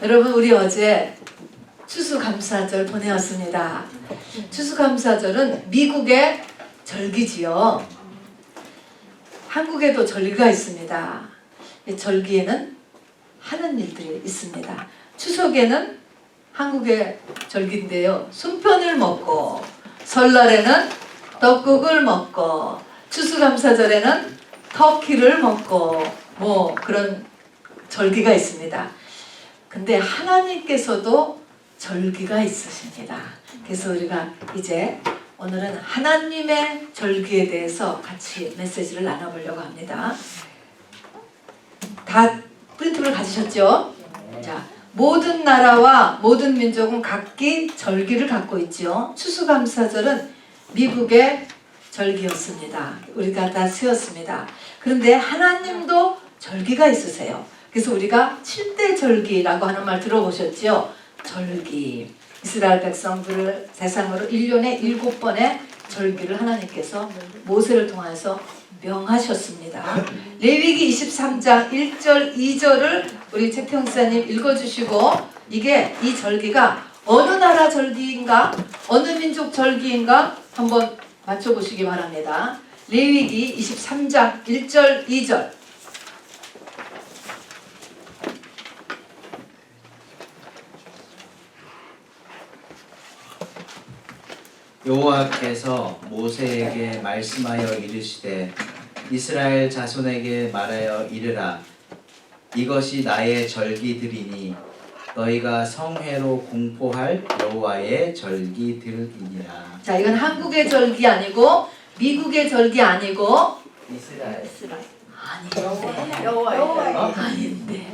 여러분 우리 어제 추수감사절 보내었습니다. 추수감사절은 미국의 절기지요. 한국에도 절기가 있습니다. 이 절기에는 하는 일들이 있습니다. 추석에는 한국의 절기인데요. 송편을 먹고, 설날에는 떡국을 먹고, 추수감사절에는 터키를 먹고 뭐 그런 절기가 있습니다. 근데 하나님께서도 절기가 있으십니다. 그래서 우리가 이제 오늘은 하나님의 절기에 대해서 같이 메시지를 나눠보려고 합니다. 다 프린트를 가지셨죠? 자, 모든 나라와 모든 민족은 각기 절기를 갖고 있죠. 추수감사절은 미국의 절기였습니다. 우리가 다 세웠습니다. 그런데 하나님도 절기가 있으세요. 그래서 우리가 7대 절기라고 하는 말 들어보셨죠? 절기. 이스라엘 백성들을 대상으로 1년에 7번의 절기를 하나님께서 모세를 통해서 명하셨습니다. 레위기 23장 1절 2절을 우리 최평사님 읽어주시고, 이게 이 절기가 어느 나라 절기인가 어느 민족 절기인가 한번 맞춰보시기 바랍니다. 레위기 23장 1절 2절. 여호와께서 모세에게 말씀하여 이르시되 이스라엘 자손에게 말하여 이르라. 이것이 나의 절기들이니 너희가 성회로 공포할 여호와의 절기들이니라. 자, 이건 한국의 절기 아니고 미국의 절기 아니고 이스라엘. 아닌데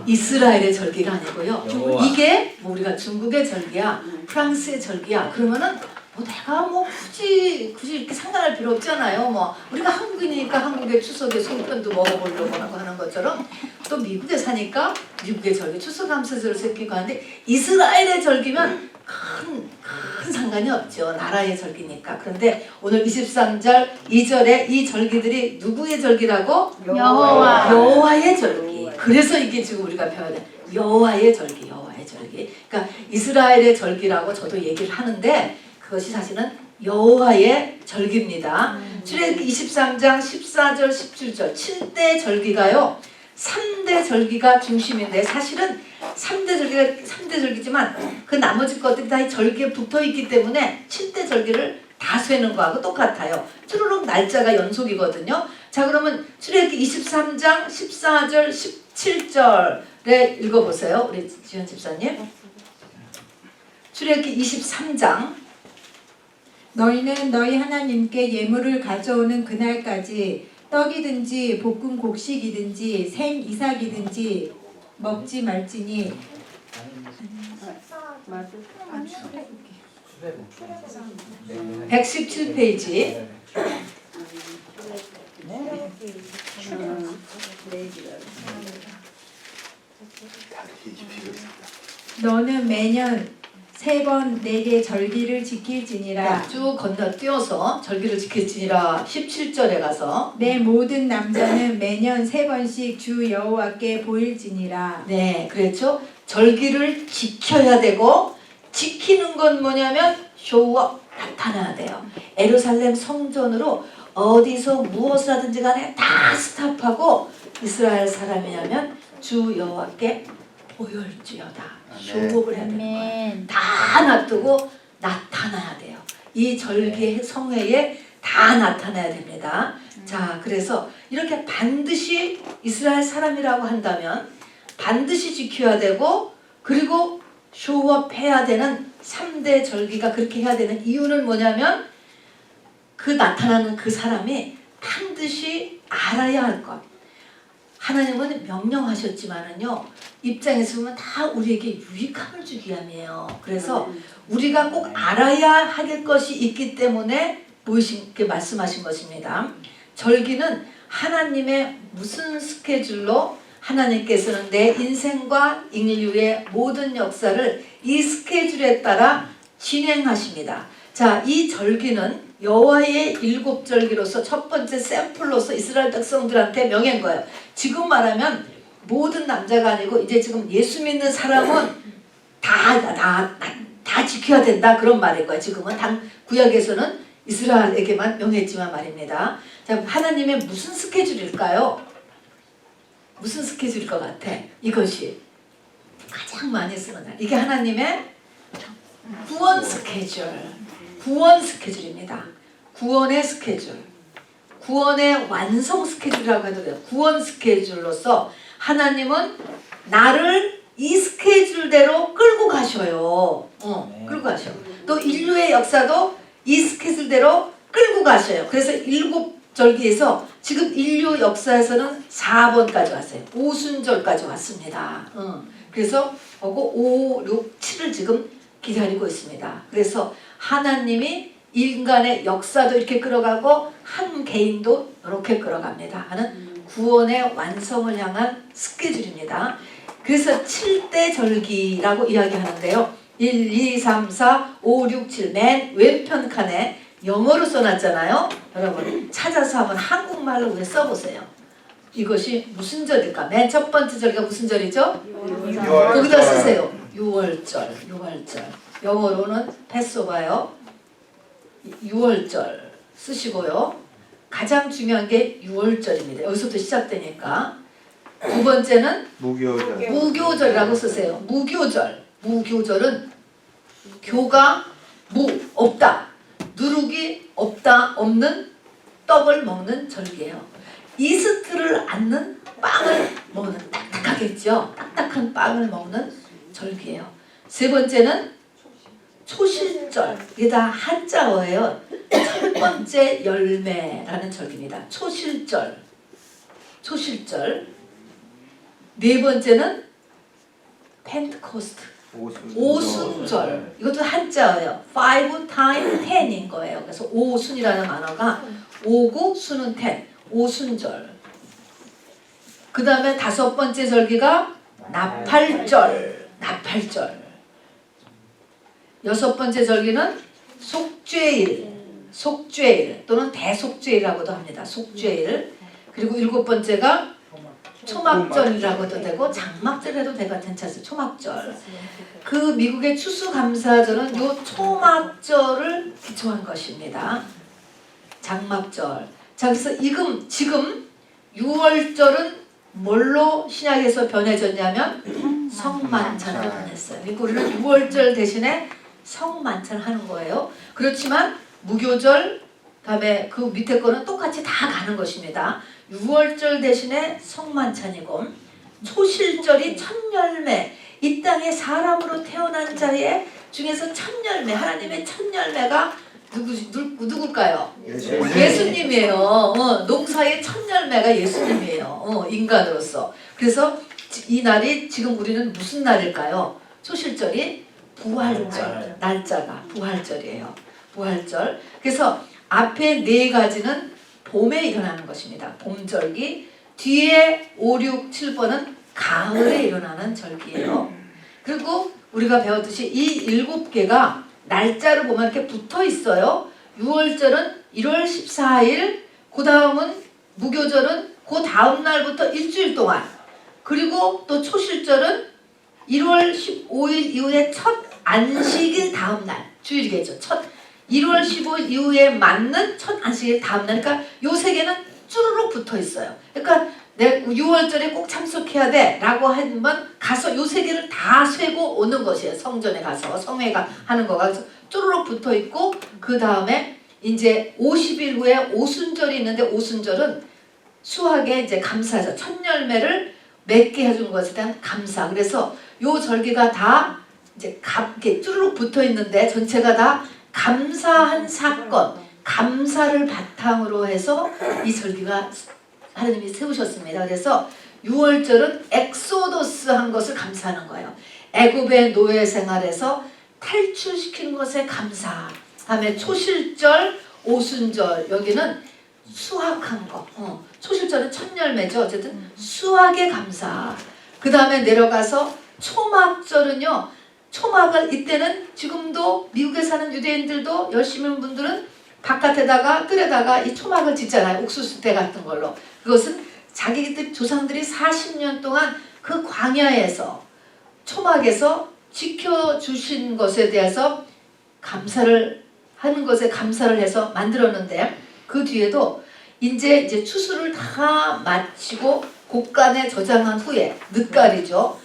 이스라엘의 절기가 아니고요. 여호와. 이게 뭐 우리가 중국의 절기야, 프랑스의 절기야 그러면은 뭐 내가 뭐 굳이 이렇게 상관할 필요 없잖아요. 뭐 우리가 한국이니까 한국의 추석에 송편도 먹어보려고 하는 것처럼, 또 미국에 사니까 미국의 절기 추수감사절을 새기고 하는데 이스라엘의 절기면 큰 상관이 없죠. 나라의 절기니까. 그런데 오늘 23절 2절에 이 절기들이 누구의 절기라고? 여호와의 절기. 그래서 이게 지금 우리가 배워야 돼. 여호와의 절기, 여호와의 절기. 그러니까 이스라엘의 절기라고 저도 얘기를 하는데 그것이 사실은 여호와의 절기입니다. 출애굽기 23장 14절 17절 7대 절기가요. 3대 절기가 중심인데 사실은 3대 절기지만 그 나머지 것들이 다 절기에 붙어있기 때문에 7대 절기를 다 세는 거하고 똑같아요. 쭈루룩 날짜가 연속이거든요. 자, 그러면 출애굽기 23장 14절 17절에 읽어보세요. 우리 지현 집사님. 출애굽기 23장. 너희는 너희 하나님께 예물을 가져오는 그날까지 떡이든지 볶은 곡식이든지 생 이삭이든지 먹지 말지니 117페이지. 너는 매년 3번 내게 절기를 지킬지니라. 쭉 건너뛰어서 절기를 지킬지니라 17절에 가서, 내 모든 남자는 매년 3번씩 주 여호와께 보일지니라. 네, 그렇죠. 절기를 지켜야 되고, 지키는 건 뭐냐면 쇼업, 나타나야 돼요. 예루살렘 성전으로 어디서 무엇을 하든지 간에 다 스탑하고 이스라엘 사람이냐면 주 여호와께 보혈지어다. 쇼업을 해야 되는 거예요. 다 놔두고 나타나야 돼요. 이 절기 성회에 다 나타나야 됩니다. 자, 그래서 이렇게 반드시 이스라엘 사람이라고 한다면 반드시 지켜야 되고, 그리고 쇼업해야 되는 3대 절기가 그렇게 해야 되는 이유는 뭐냐면 그 나타나는 그 사람이 반드시 알아야 할 것. 하나님은 명령하셨지만은요, 입장에서 보면 다 우리에게 유익함을 주기 위함이에요. 그래서 우리가 꼭 알아야 할 것이 있기 때문에 무엇인게 말씀하신 것입니다. 절기는 하나님의 무슨 스케줄로 하나님께서는 내 인생과 인류의 모든 역사를 이 스케줄에 따라 진행하십니다. 자, 이 절기는 여호와의 7절기로서 첫 번째 샘플로서 이스라엘 백성들한테 명한 거예요. 지금 말하면 모든 남자가 아니고 이제 지금 예수 믿는 사람은 다 지켜야 된다 그런 말일 거야. 지금은 구약에서는 이스라엘에게만 명했지만 말입니다. 자, 하나님의 무슨 스케줄일까요? 무슨 스케줄일 것 같아? 이것이 가장 많이 쓰는 날. 이게 하나님의 구원 스케줄. 구원 스케줄입니다. 구원의 스케줄. 구원의 완성 스케줄이라고 해도 돼요. 구원 스케줄로서 하나님은 나를 이 스케줄대로 끌고 가셔요. 끌고 가셔. 또 인류의 역사도 이 스케줄대로 끌고 가셔요. 그래서 7절기에서 지금 인류 역사에서는 4번까지 왔어요. 오순절까지 왔습니다. 그래서 5, 6, 7을 지금 기다리고 있습니다. 그래서 하나님이 인간의 역사도 이렇게 끌어가고 한 개인도 이렇게 끌어갑니다. 하는 구원의 완성을 향한 스케줄입니다. 그래서 7대 절기라고 이야기하는데요. 1, 2, 3, 4, 5, 6, 7 맨 왼편 칸에 영어로 써놨잖아요. 여러분 찾아서 한번 한국말로 왜 써보세요. 이것이 무슨 절일까? 맨 첫 번째 절기가 무슨 절이죠? 거기다 쓰세요. 6월절. 영어로는 패스오버요. 6월절 쓰시고요. 가장 중요한 게 6월절입니다. 여기서부터 시작되니까. 두 번째는 무교절이라고 쓰세요. 무교절은 교가 없다. 누룩이 없는 떡을 먹는 절기예요. 이스트를 않는 빵을 먹는 딱딱하겠죠. 딱딱한 빵을 먹는 절기예요. 세 번째는 초실절. 이게 다 한자어예요. 첫 번째 열매라는 절기입니다. 초실절. 네 번째는 펜트코스트. 오순절. 이것도 한자어예요. 5 times 10인 거예요. 그래서 오순이라는 단어가 5구 수는 10. 오순절. 그 다음에 다섯 번째 절기가 나팔절. 여섯 번째 절기는 속죄일 또는 대속죄일이라고도 합니다. 속죄일. 그리고 일곱 번째가 초막절이라고도 되고 장막절에도 되고 괜찮아요. 초막절. 그 미국의 추수감사절은 요 초막절을 기초한 것입니다. 장막절. 자, 그래서 지금 6월절은 뭘로 신약에서 변해졌냐면 성만찬으로 변했어요. 그러니까 우리는 6월절 대신에 성만찬을 하는 거예요. 그렇지만 무교절, 다음에 그 밑에 거는 똑같이 다 가는 것입니다. 6월절 대신에 성만찬이고, 초실절이 첫열매, 이 땅에 사람으로 태어난 자의 중에서 첫열매, 하나님의 첫열매가 누굴까요? 예수님이에요. 농사의 첫열매가 예수님이에요. 인간으로서. 그래서 이 날이 지금 우리는 무슨 날일까요? 초실절이 부활절, 날짜가 부활절이에요. 부활절. 그래서 앞에 네 가지는 봄에 일어나는 것입니다. 봄절기. 뒤에 5, 6, 7번은 가을에 일어나는 절기예요. 그리고 우리가 배웠듯이 이 7개가 날짜를 보면 이렇게 붙어 있어요. 6월절은 1월 14일, 그 다음은 무교절은 그 다음 날부터 일주일 동안, 그리고 또 초실절은 1월 15일 이후에 첫 안식일 다음 날, 주일이겠죠. 1월 15일 이후에 맞는 첫 안식일 다음 날. 그러니까 요 세 개는 쭈루룩 붙어 있어요. 그러니까 내 6월절에 꼭 참석해야 돼 라고 하면 가서 요 세 개를 다 쇠고 오는 것이에요. 성전에 가서 성회가 하는 거가. 그래서 쭈루룩 붙어 있고, 그 다음에 이제 50일 후에 오순절이 있는데, 오순절은 수학의 이제 감사죠. 첫 열매를 맺게 해준 것에 대한 감사. 그래서 요 절기가 다 이제 이렇게 쭈루룩 붙어 있는데 전체가 다 감사한 사건, 감사를 바탕으로 해서 이 절기가 하나님이 세우셨습니다. 그래서 6월절은 엑소더스 한 것을 감사하는 거예요. 애굽의 노예 생활에서 탈출시키는 것에 감사. 다음에 초실절, 오순절, 여기는 수확한 거. 초실절은 첫 열매죠. 어쨌든 수확에 감사. 그 다음에 내려가서 초막절은요. 초막을 이때는 지금도 미국에 사는 유대인들도 열심히 하는 분들은 바깥에다가 뜰에다가 이 초막을 짓잖아요. 옥수수대 같은 걸로. 그것은 자기들 조상들이 40년 동안 그 광야에서 초막에서 지켜주신 것에 대해서 감사를 하는 것에 감사를 해서 만들었는데 그 뒤에도 이제 추수를 다 마치고 곡간에 저장한 후에 늦가리죠.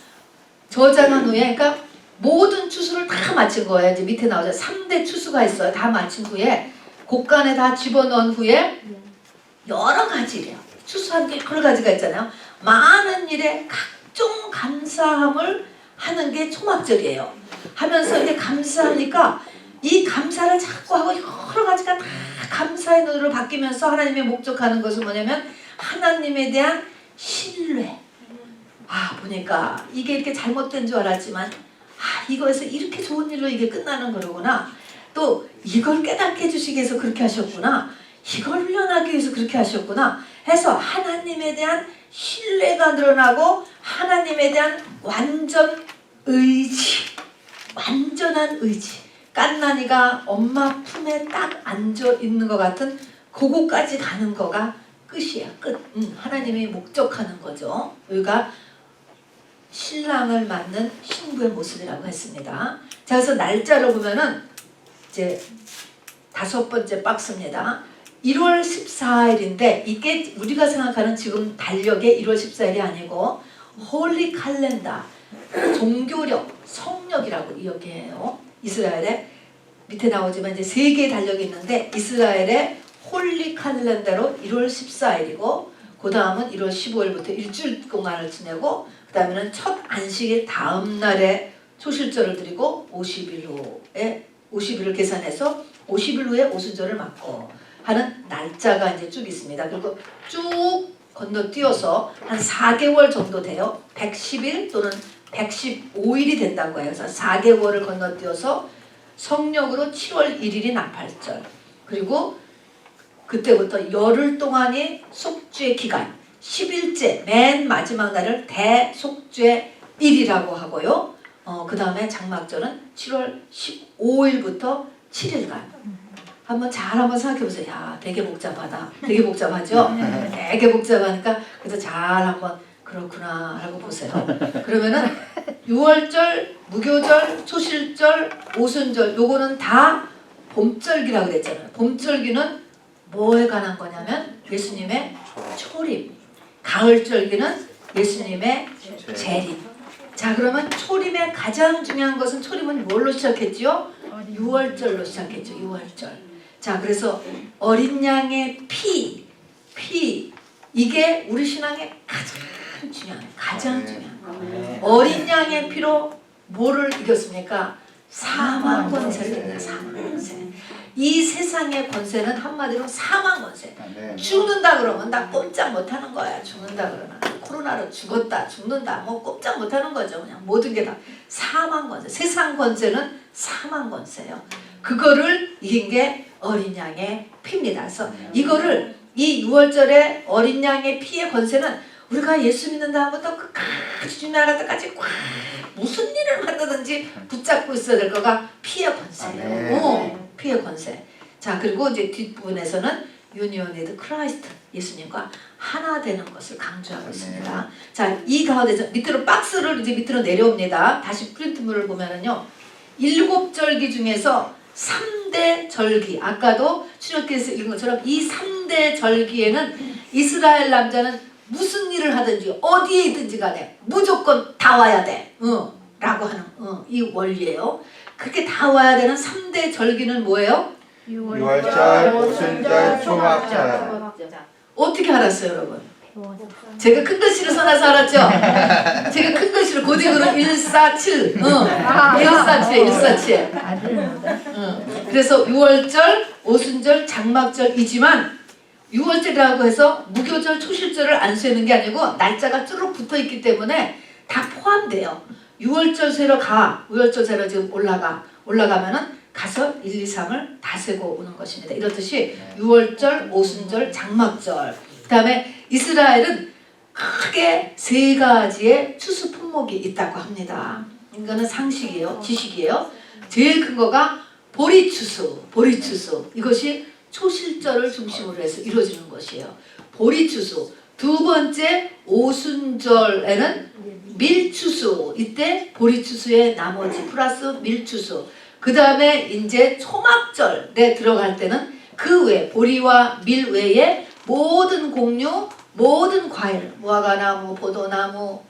저장한 후에 그러니까 모든 추수를 다 마친 거예요. 이제 밑에 나오죠. 3대 추수가 있어요. 다 마친 후에 곡간에 다 집어넣은 후에 여러 가지래요. 추수한 게 여러 가지가 있잖아요. 많은 일에 각종 감사함을 하는 게 초막절이에요. 하면서 이제 감사하니까 이 감사를 자꾸 하고 여러 가지가 다 감사의 눈으로 바뀌면서 하나님의 목적하는 것은 뭐냐면 하나님에 대한 신뢰. 보니까 이게 이렇게 잘못된 줄 알았지만 이거에서 이렇게 좋은 일로 이게 끝나는 거로구나. 또 이걸 깨닫게 해주시기 위해서 그렇게 하셨구나. 이걸 훈련하기 위해서 그렇게 하셨구나 해서 하나님에 대한 신뢰가 늘어나고 하나님에 대한 완전 의지, 완전한 의지. 깐난이가 엄마 품에 딱 앉아 있는 것 같은 그거까지 가는 거가 끝이야. 끝. 하나님이 목적하는 거죠. 여기가 신랑을 맞는 신부의 모습이라고 했습니다. 자, 그래서 날짜로 보면은 이제 5번째 박스입니다. 1월 14일인데 이게 우리가 생각하는 지금 달력의 1월 14일이 아니고 홀리 칼렌다, 종교력, 성력이라고 이야기해요. 이스라엘에 밑에 나오지만 이제 3개의 달력이 있는데 이스라엘의 홀리 칼렌다로 1월 14일이고 그 다음은 1월 15일부터 일주일 동안을 지내고 그 다음에는 첫 안식일 다음 날에 초실절을 드리고 50일을 계산해서 50일 후에 오순절을 맞고 하는 날짜가 이제 쭉 있습니다. 그리고 쭉 건너뛰어서 한 4개월 정도 돼요. 110일 또는 115일이 된다고 해요. 그래서 4개월을 건너뛰어서 성령으로 7월 1일이 나팔절. 그리고 그때부터 열흘 동안이 속죄 기간. 10일째 맨 마지막 날을 대속죄일이라고 하고요. 그 다음에 장막절은 7월 15일부터 7일간. 한번 생각해 보세요. 야, 되게 복잡하다. 되게 복잡하죠? 되게 복잡하니까 그래서 잘 한번 그렇구나 하고 보세요. 그러면은 6월절, 무교절, 초실절, 오순절 요거는 다 봄절기라고 그랬잖아요. 봄절기는 뭐에 관한 거냐면 예수님의 초림. 가을절기는 예수님의 재림. 자, 그러면 초림의 가장 중요한 것은 초림은 뭘로 시작했지요? 6월절로 시작했죠. 6월절. 자, 그래서 어린 양의 피 이게 우리 신앙의 가장 중요한 거. 어린 양의 피로 뭐를 이겼습니까? 사망 권세를 이겼다. 사망 권세. 이 세상의 권세는 한마디로 사망 권세. 죽는다 그러면 나 꼼짝 못하는 거야. 죽는다 그러면 코로나로 죽었다, 죽는다, 뭐 꼼짝 못하는 거죠. 그냥 모든 게 다 사망 권세. 세상 권세는 사망 권세예요. 그거를 이긴 게 어린 양의 피입니다. 그래서 이거를 이 6월절에 어린 양의 피의 권세는 우리가 예수 믿는 다음부터 끝까지 주님 나라 때까지 무슨 일을 만드든지 붙잡고 있어야 될 거가 피의 권세예요. 피의 권세. 자, 그리고 이제 뒷부분에서는 유니온이드 크라이스트, 예수님과 하나 되는 것을 강조하고 있습니다. 자, 이 가운데서 밑으로 박스를 이제 밑으로 내려옵니다. 다시 프린트물을 보면은요, 7절기 중에서 3대 절기, 아까도 출애굽기에서 읽은 것처럼 이 3대 절기에는 이스라엘 남자는 무슨 일을 하든지 어디에 있든지 간에 무조건 다 와야 돼. 라고 하는 이 원리예요. 그렇게 다 와야 되는 3대 절기는 뭐예요? 6월절, 오순절, 초막절. 어떻게 알았어요, 여러분? 제가 큰 글씨를 써놔서 알았죠? 제가 큰 글씨를 고딕으로 147. 147. 그래서 6월절, 오순절, 장막절이지만 6월절이라고 해서 무교절, 초실절을 안 세는 게 아니고 날짜가 쭈룩 붙어 있기 때문에 다 포함돼요. 6월절 세러 가. 6월절 세러 지금 올라가면은 가서 1, 2, 3을 다 세고 오는 것입니다. 이렇듯이 6월절, 오순절, 장막절. 그 다음에 이스라엘은 크게 3가지의 추수 품목이 있다고 합니다. 이거는 상식이에요. 지식이에요. 제일 큰 거가 보리추수. 이것이 초실절을 중심으로 해서 이루어지는 것이에요. 보리추수. 두 번째 오순절에는 밀추수, 이때 보리추수의 나머지 플러스 밀추수. 그 다음에 이제 초막절에 들어갈 때는 그 외 보리와 밀 외에 모든 곡류, 모든 과일, 무화과나무, 포도나무,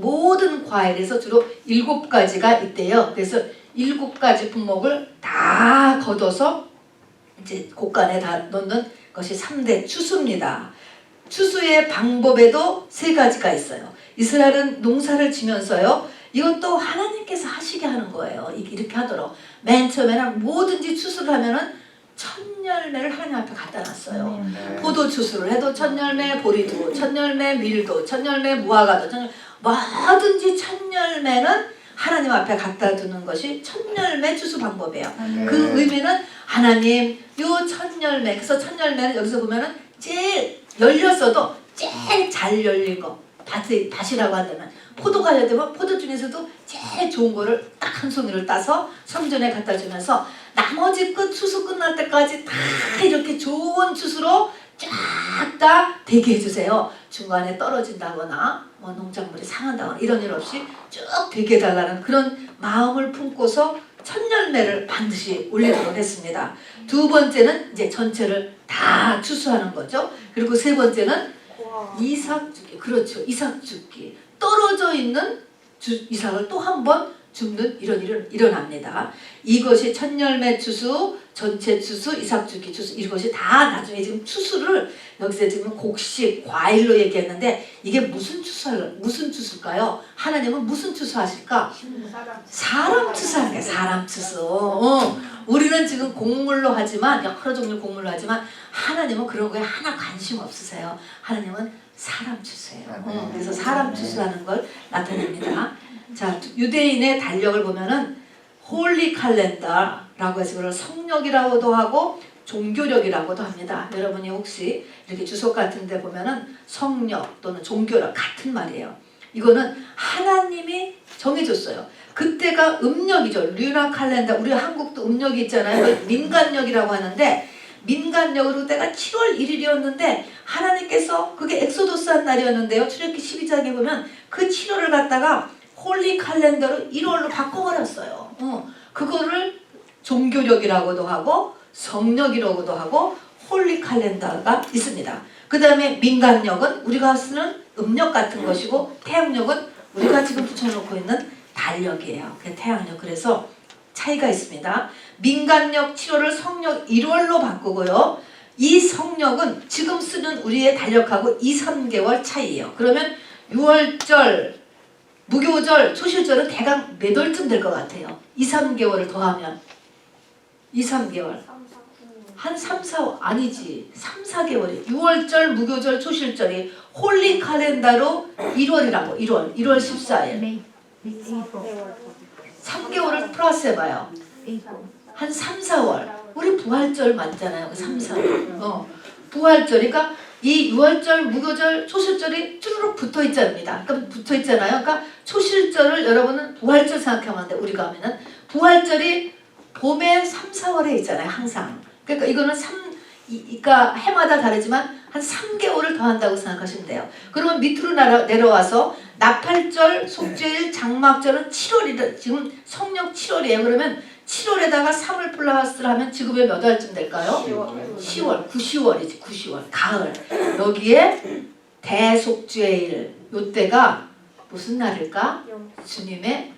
모든 과일에서 주로 7가지가 있대요. 그래서 7가지 품목을 다 걷어서 이제 곡간에 다 넣는 것이 3대 추수입니다. 추수의 방법에도 3가지가 있어요. 이스라엘은 농사를 지면서요, 이것도 하나님께서 하시게 하는 거예요. 이렇게 하도록. 맨 처음에는 뭐든지 추수를 하면은 첫 열매를 하나님 앞에 갖다 놨어요. 포도 추수를 해도 첫 열매, 보리도, 첫 열매, 밀도, 첫 열매, 무화과도, 뭐든지 첫 열매는 하나님 앞에 갖다 두는 것이 첫 열매 추수 방법이에요. 그 의미는 하나님 요 첫 열매, 그래서 첫 열매는 여기서 보면은 제일 열렸어도 제일 잘 열린 거, 밭이라고 한다면 포도가 열리면 포도 중에서도 제일 좋은 거를 딱 한 송이를 따서 성전에 갖다 주면서 나머지 추수 끝날 때까지 다 이렇게 좋은 추수로 쫙 다 되게 해주세요. 중간에 떨어진다거나 뭐 농작물이 상한다거나 이런 일 없이 쭉 되게 해달라는 그런 마음을 품고서 첫 열매를 반드시 올리도록 했습니다. 두 번째는 이제 전체를 다 추수하는 거죠. 그리고 세 번째는 이삭죽기, 그렇죠. 이삭죽기. 떨어져 있는 이삭을 또 한 번 줍는 이런 일은 일어납니다. 이것이 첫 열매 추수, 전체 추수, 이삭죽기 추수, 이것이 다 나중에 지금 추수를 여기서 지금 곡식, 과일로 얘기했는데 이게 무슨 추수일까요? 하나님은 무슨 추수하실까? 사람 추수하는 거예요. 사람 추수. 우리는 지금 곡물로 하지만, 여러 종류 곡물로 하지만 하나님은 그런 거에 하나 관심 없으세요. 하나님은 사람 추수예요. 그래서 사람 추수라는 걸 나타냅니다. 자, 유대인의 달력을 보면은 홀리 칼렌더라고 해서 그걸 성력이라고도 하고 종교력이라고도 합니다. 여러분이 혹시 이렇게 주석 같은 데 보면은 성력 또는 종교력 같은 말이에요. 이거는 하나님이 정해줬어요. 그때가 음력이죠. 류나 칼렌더. 우리 한국도 음력이 있잖아요. 민간력이라고 하는데 민간력으로 때가 7월 1일이었는데 하나님께서 그게 엑소도스 한 날이었는데요. 출애굽기 12장에 보면 그 7월을 갖다가 홀리 칼렌더로 1월로 바꿔버렸어요. 그거를 종교력이라고도 하고 성력이라고도 하고 홀리 칼렌더가 있습니다. 그 다음에 민간력은 우리가 쓰는 음력 같은 것이고 태양력은 우리가 지금 붙여놓고 있는 달력이에요. 태양력. 그래서 차이가 있습니다. 민간력 7월을 성력 1월로 바꾸고요. 이 성력은 지금 쓰는 우리의 달력하고 2, 3개월 차이예요. 그러면 6월절, 무교절, 초실절은 대강 몇 월쯤 될 것 같아요? 2, 3개월을 더하면 2, 3개월 한 3, 4, 아니지 3, 4개월이 6월절, 무교절, 초실절이 홀리 칼렌더로 1월이라고 1월 14일 3개월을 플러스 해봐요. 한 3, 4월 우리 부활절 맞잖아요. 3, 4월 부활절. 그러니까 이 6월절, 무교절, 초실절이 쭈르륵 붙어있잖아요. 그러니까 붙어있잖아요. 그러니까 초실절을 여러분은 부활절 생각하면 돼. 우리가 하면은 부활절이 봄에 3, 4월에 있잖아요. 항상. 그러니까 이거는 그러니까 해마다 다르지만 한 3개월을 더한다고 생각하시면 돼요. 그러면 밑으로 내려와서 나팔절, 속죄일, 장막절은 7월이다. 지금 성령 7월이에요. 그러면 7월에다가 3을 플러스를 하면 지금의 몇 월쯤 될까요? 10월, 9, 10월이지. 가을. 여기에 대속죄일, 요때가 무슨 날일까? 주님의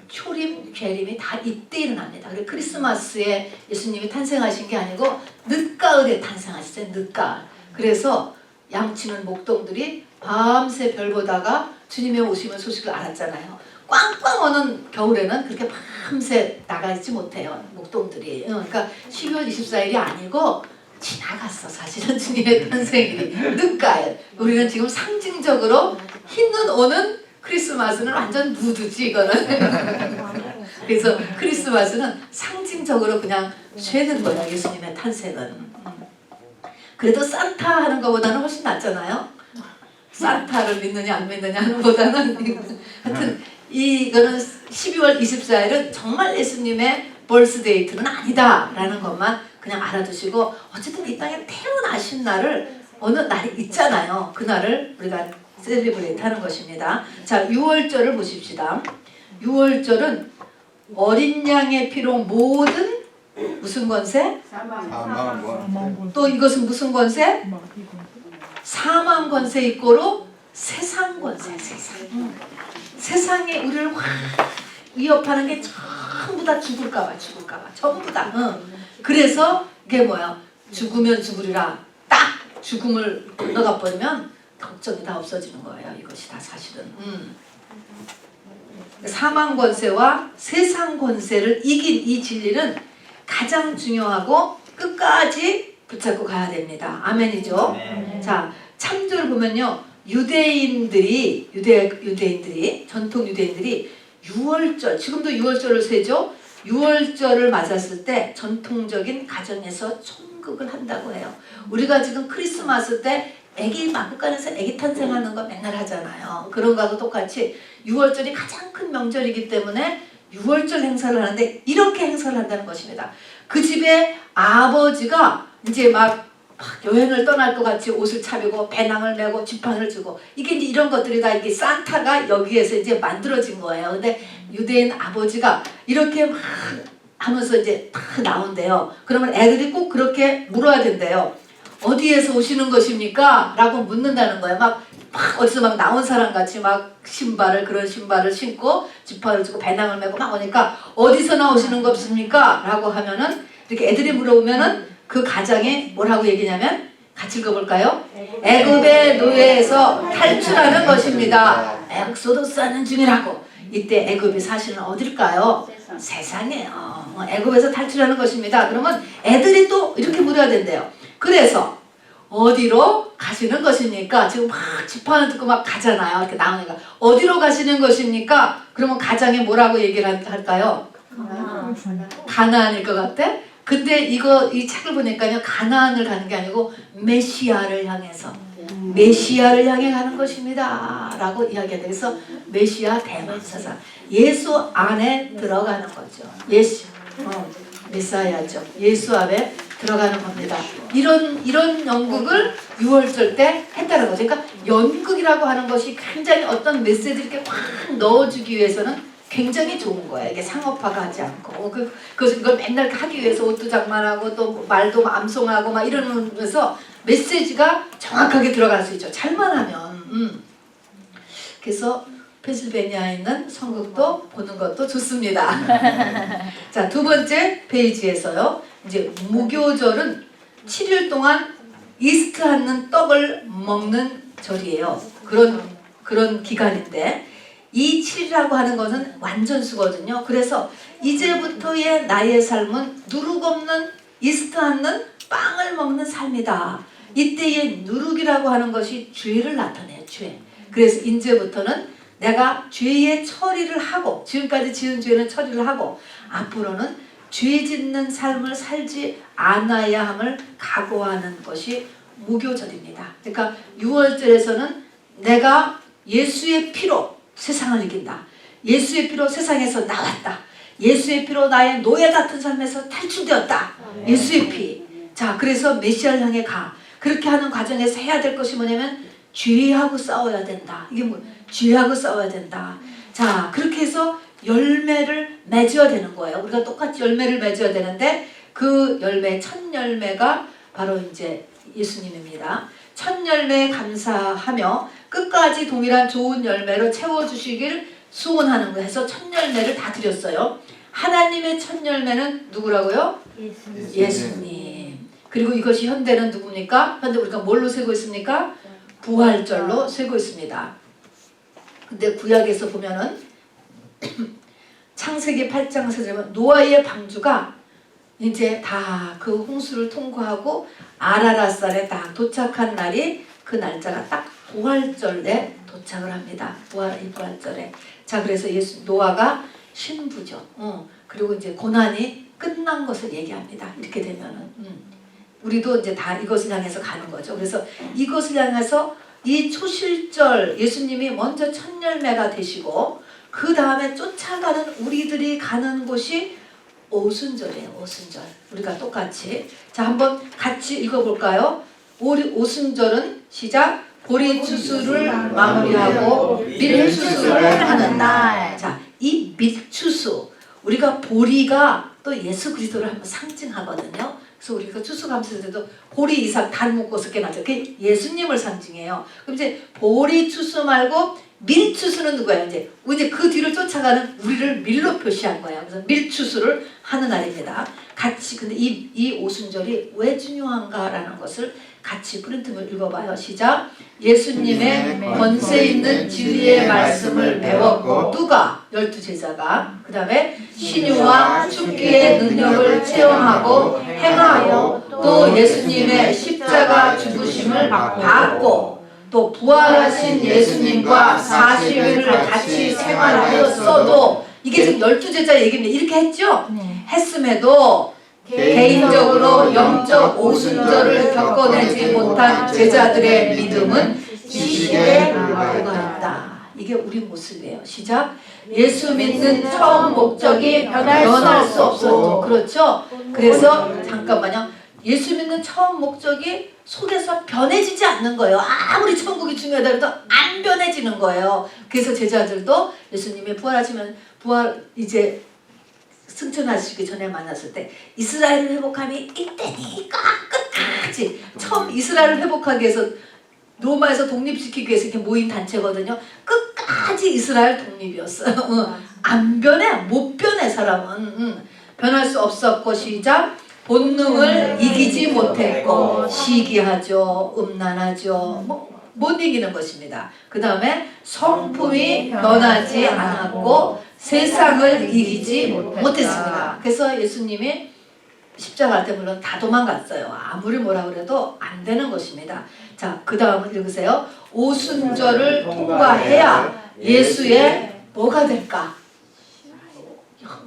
초림, 괴림이 다 이때 일어납니다. 그리고 크리스마스에 예수님이 탄생하신 게 아니고 늦가을에 탄생하셨어요. 늦가을. 그래서 양치는 목동들이 밤새 별 보다가 주님의 오심의 소식을 알았잖아요. 꽝꽝 오는 겨울에는 그렇게 밤새 나가지 못해요. 목동들이. 그러니까 12월 24일이 아니고 지나갔어. 사실은 주님의 탄생일이. 늦가을. 우리는 지금 상징적으로 흰눈 오는 크리스마스는 완전 무드지 이거는. 그래서 크리스마스는 상징적으로 그냥 쉬는 거예요. 예수님의 탄생은. 그래도 산타 하는 것보다는 훨씬 낫잖아요. 산타를 믿느냐 안 믿느냐 하는 것보다는. 하여튼 이거는 12월 24일은 정말 예수님의 벌스데이트는 아니다 라는 것만 그냥 알아두시고 어쨌든 이 땅에 태어나신 날을 어느 날이 있잖아요. 그날을 우리가 셀리브레이트 하는 것입니다. 자, 6월절을 보십시다. 6월절은 어린 양의 피로 모든 무슨 권세? 사망 권세. 또 이것은 무슨 권세? 사망 권세 있고로 세상 권세. 세상에 우리를 확 위협하는 게 전부 다 죽을까봐 전부 다. 그래서 이게 뭐야? 죽으면 죽으리라. 딱 죽음을 건너가 버리면 걱정이 다 없어지는 거예요. 이것이 다 사실은. 사망 권세와 세상 권세를 이긴 이 진리는 가장 중요하고 끝까지 붙잡고 가야 됩니다. 아멘이죠. 네. 자, 참조를 보면요. 유대인들이 전통 유대인들이 6월절, 지금도 6월절을 세죠. 6월절을 맞았을 때 전통적인 가정에서 총극을 한다고 해요. 우리가 지금 크리스마스 때 애기 마구간에서 애기 탄생하는 거 맨날 하잖아요. 그런 거하고 똑같이 6월절이 가장 큰 명절이기 때문에 6월절 행사를 하는데 이렇게 행사를 한다는 것입니다. 그 집에 아버지가 이제 막 여행을 떠날 것 같이 옷을 차리고 배낭을 메고 지팡이를 쥐고 이게 이제 이런 것들이 다 이게 산타가 여기에서 이제 만들어진 거예요. 근데 유대인 아버지가 이렇게 막 하면서 이제 딱 나온대요. 그러면 애들이 꼭 그렇게 물어야 된대요. 어디에서 오시는 것입니까? 라고 묻는다는 거예요. 막 어디서 막 나온 사람 같이 막 그런 신발을 신고 지팡이를 쥐고 배낭을 메고 막 오니까 어디서 나오시는 것입니까? 라고 하면은 이렇게 애들이 물어보면은 그 가정에 뭐라고 얘기냐면 같이 읽어볼까요? 애굽의 노예에서 탈출하는 것입니다. 엑소더스 하는 중이라고. 이때 애굽이 사실은 어딜까요? 세상이에요. 애굽에서 탈출하는 것입니다. 그러면 애들이 또 이렇게 물어야 된대요. 그래서 어디로 가시는 것입니까? 지금 막 지팡이를 듣고 막 가잖아요. 이렇게 나오니까 어디로 가시는 것입니까? 그러면 가장에 뭐라고 얘기를 할까요? 가나안일 것 같아? 근데 이 책을 보니까요, 가나안을 가는 게 아니고 메시아를 향해서 메시아를 향해 가는 것입니다 라고 이야기해요. 그래서 메시아 대망사사, 예수 안에 들어가는 거죠. 메사야죠. 예수 안에 들어가는 겁니다. 이런 연극을 6월절 때 했다는 거죠. 그러니까 연극이라고 하는 것이 굉장히 어떤 메시지를 이렇게 확 넣어주기 위해서는 굉장히 좋은 거예요. 이게 상업화가 하지 않고 그걸 맨날 하기 위해서 옷도 장만하고 또 말도 암송하고 막 이러면서 메시지가 정확하게 들어갈 수 있죠. 잘만 하면. 그래서 펜실베니아에 있는 성극도 보는 것도 좋습니다. 자, 두 번째 페이지에서요. 이제 무교절은 7일 동안 이스트 않는 떡을 먹는 절이에요. 그런 기간인데 이 7이라고 하는 것은 완전수거든요. 그래서 이제부터의 나의 삶은 누룩 없는 이스트 않는 빵을 먹는 삶이다. 이때의 누룩이라고 하는 것이 죄를 나타내요. 죄. 그래서 이제부터는 내가 죄의 처리를 하고 지금까지 지은 죄는 처리를 하고 앞으로는 죄 짓는 삶을 살지 않아야 함을 각오하는 것이 무교절입니다. 그러니까 6월절에서는 내가 예수의 피로 세상을 이긴다. 예수의 피로 세상에서 나왔다. 예수의 피로 나의 노예 같은 삶에서 탈출되었다. 예수의 피. 자, 그래서 메시아를 향해 가. 그렇게 하는 과정에서 해야 될 것이 뭐냐면 죄하고 싸워야 된다. 이게 뭐 죄하고 싸워야 된다. 자, 그렇게 해서 열매를 맺어야 되는 거예요. 우리가 똑같이 열매를 맺어야 되는데 그 열매, 첫 열매가 바로 이제 예수님입니다. 첫 열매에 감사하며 끝까지 동일한 좋은 열매로 채워주시길 소원하는 거 해서 첫 열매를 다 드렸어요. 하나님의 첫 열매는 누구라고요? 예수님. 그리고 이것이 현대는 누굽니까? 현대 우리가 뭘로 세고 있습니까? 부활절로 세고 있습니다. 근데 구약에서 보면은 창세기 8장에서 보면 노아의 방주가 이제 다 그 홍수를 통과하고 아라랏산에 딱 도착한 날이 그 날짜가 딱 부활절에 도착을 합니다. 부활절에. 자, 그래서 노아가 신부죠. 그리고 이제 고난이 끝난 것을 얘기합니다. 이렇게 되면은 우리도 이제 다 이것을 향해서 가는 거죠. 그래서 이것을 향해서 이 초실절 예수님이 먼저 첫 열매가 되시고 그 다음에 쫓아가는 우리들이 가는 곳이 오순절이에요. 오순절. 우리가 똑같이. 자, 한번 같이 읽어볼까요? 오순절은 시작. 보리 추수를 마무리하고 밀추수를 하는 날. 자, 이 밀추수, 우리가 보리가 또 예수 그리스도를 한번 상징하거든요. 그래서 우리가 추수 감사절 때도 보리 이삭 단 묶어서 깨나죠. 그게 예수님을 상징해요. 그럼 이제 보리 추수 말고 밀추수는 누구예요? 이제 그 뒤를 쫓아가는 우리를 밀로 표시한 거예요. 그래서 밀추수를 하는 날입니다. 같이 근데 이 오순절이 왜 중요한가라는 것을 같이 프린트를 읽어봐요. 시작. 예수님의 권세 있는 진리의 말씀을 배웠고 누가? 12제자가. 그 다음에 신유와 축기의 능력을 체험하고 행하여 또 예수님의 십자가 죽으심을 받고 또 부활하신 예수님과 40일을 같이 생활하였어도 이게 지금 12제자 얘기입니다. 이렇게 했죠? 했음에도 개인적으로 영적 오순절을 겪어내지 못한 제자들의 믿음은 지식에 불과했다. 이게 우리 모습이에요. 시작. 예수 믿는 처음 목적이 변할 수 없어도. 그렇죠? 그래서 잠깐만요. 예수 믿는 처음 목적이 속에서 변해지지 않는 거예요. 아무리 천국이 중요하다 해도 안 변해지는 거예요. 그래서 제자들도 예수님이 이제 승천하시기 전에 만났을 때 이스라엘을 회복함이 이때니까 끝까지 처음 이스라엘을 회복하기 위해서 로마에서 독립시키기 위해서 이렇게 모인 단체거든요. 끝까지 이스라엘 독립이었어요. 안 변해, 못 변해 사람은. 변할 수 없었고 시작. 본능을 이기지 못했고 시기하죠, 음란하죠, 못 이기는 것입니다. 그 다음에 성품이 변하지 않았고 세상을 이기지 못했습니다. 그래서 예수님이 십자가 할 때 물론 다 도망갔어요. 아무리 뭐라 그래도 안 되는 것입니다. 자, 그 다음을 읽으세요. 오순절을 통과해야 예수의 뭐가 될까?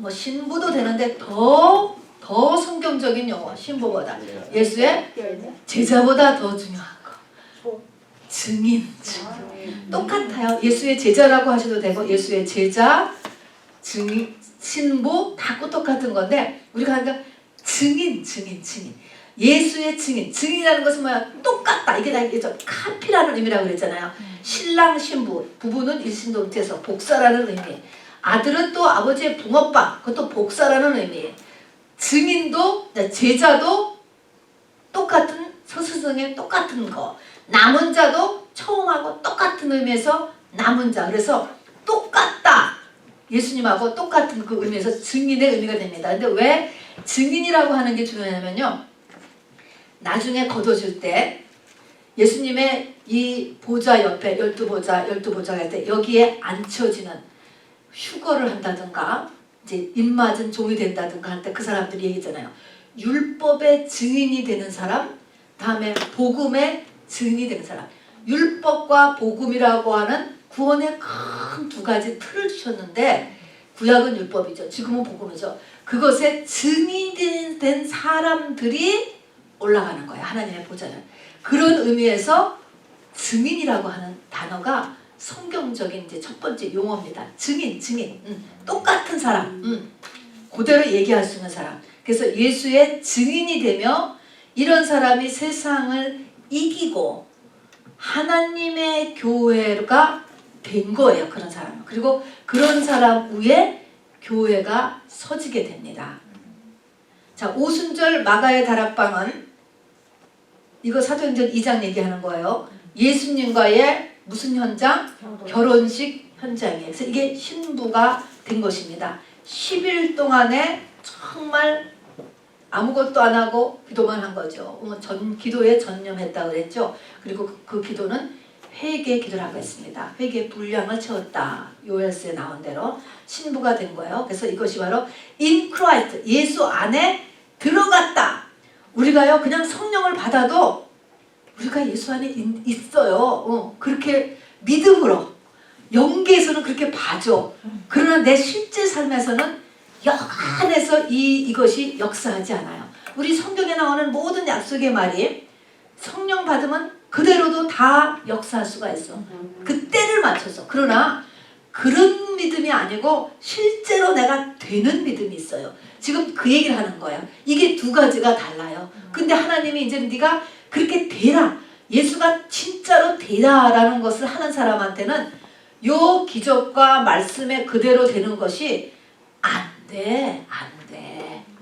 신부도 되는데 더 성경적인 용어, 신부보다 예수의 제자보다 더 중요한 거. 증인. 똑같아요. 예수의 제자라고 하셔도 되고 예수의 제자, 증인, 신부 다 똑같은 건데 우리가 하니까 증인. 예수의 증인. 증인이라는 것은 뭐야? 똑같다. 이게 다 카피라는 의미라고 그랬잖아요. 신랑 신부, 부부는 일신동체에서 복사라는 의미. 아들은 또 아버지의 붕어빵, 그것도 복사라는 의미. 증인도 제자도 똑같은 서스승의 똑같은 거. 남은 자도 처음하고 똑같은 의미에서 남은 자. 그래서 똑같다. 예수님하고 똑같은 그 의미에서 증인의 의미가 됩니다. 근데 왜 증인이라고 하는 게 중요하냐면요. 나중에 거둬줄 때 예수님의 이 보좌 옆에 12보좌가 할 때 여기에 앉혀지는 휴거를 한다든가 이제 입맞은 종이 된다든가 할 때 그 사람들이 얘기했잖아요. 율법의 증인이 되는 사람, 다음에 복음의 증인이 되는 사람. 율법과 복음이라고 하는 구원의 큰 두 가지 틀을 주셨는데 구약은 율법이죠. 지금은 복음이죠. 그것에 증인이 된 사람들이 올라가는 거예요. 하나님의 보좌는. 그런 의미에서 증인이라고 하는 단어가 성경적인 이제 첫 번째 용어입니다. 증인. 똑같은 사람. 그대로 얘기할 수 있는 사람. 그래서 예수의 증인이 되며 이런 사람이 세상을 이기고 하나님의 교회가 된 거예요. 그런 사람. 그리고 그런 사람 위에 교회가 서지게 됩니다. 자, 오순절 마가의 다락방은 이거 사도행전 2장 얘기하는 거예요. 예수님과의 무슨 현장? 결혼식 현장이에요. 그래서 이게 신부가 된 것입니다. 10일 동안에 정말 아무것도 안 하고 기도만 한 거죠. 기도에 전념했다고 그랬죠. 그리고 그 기도는 회개 기도를 하고 있습니다. 회개 분량을 채웠다. 요엘서에 나온 대로 신부가 된 거예요. 그래서 이것이 바로 in Christ, 예수 안에 들어갔다. 우리가요 그냥 성령을 받아도 우리가 예수 안에 있어요. 그렇게 믿음으로 영계에서는 그렇게 봐줘. 그러나 내 실제 삶에서는 안에서 이것이 역사하지 않아요. 우리 성경에 나오는 모든 약속의 말이 성령 받으면 그대로도 다 역사할 수가 있어. 그 때를 맞춰서. 그러나 그런 믿음이 아니고 실제로 내가 되는 믿음이 있어요. 지금 그 얘기를 하는 거예요. 이게 두 가지가 달라요. 근데 하나님이 이제 네가 그렇게 되라. 예수가 진짜로 되라라는 것을 하는 사람한테는 요 기적과 말씀에 그대로 되는 것이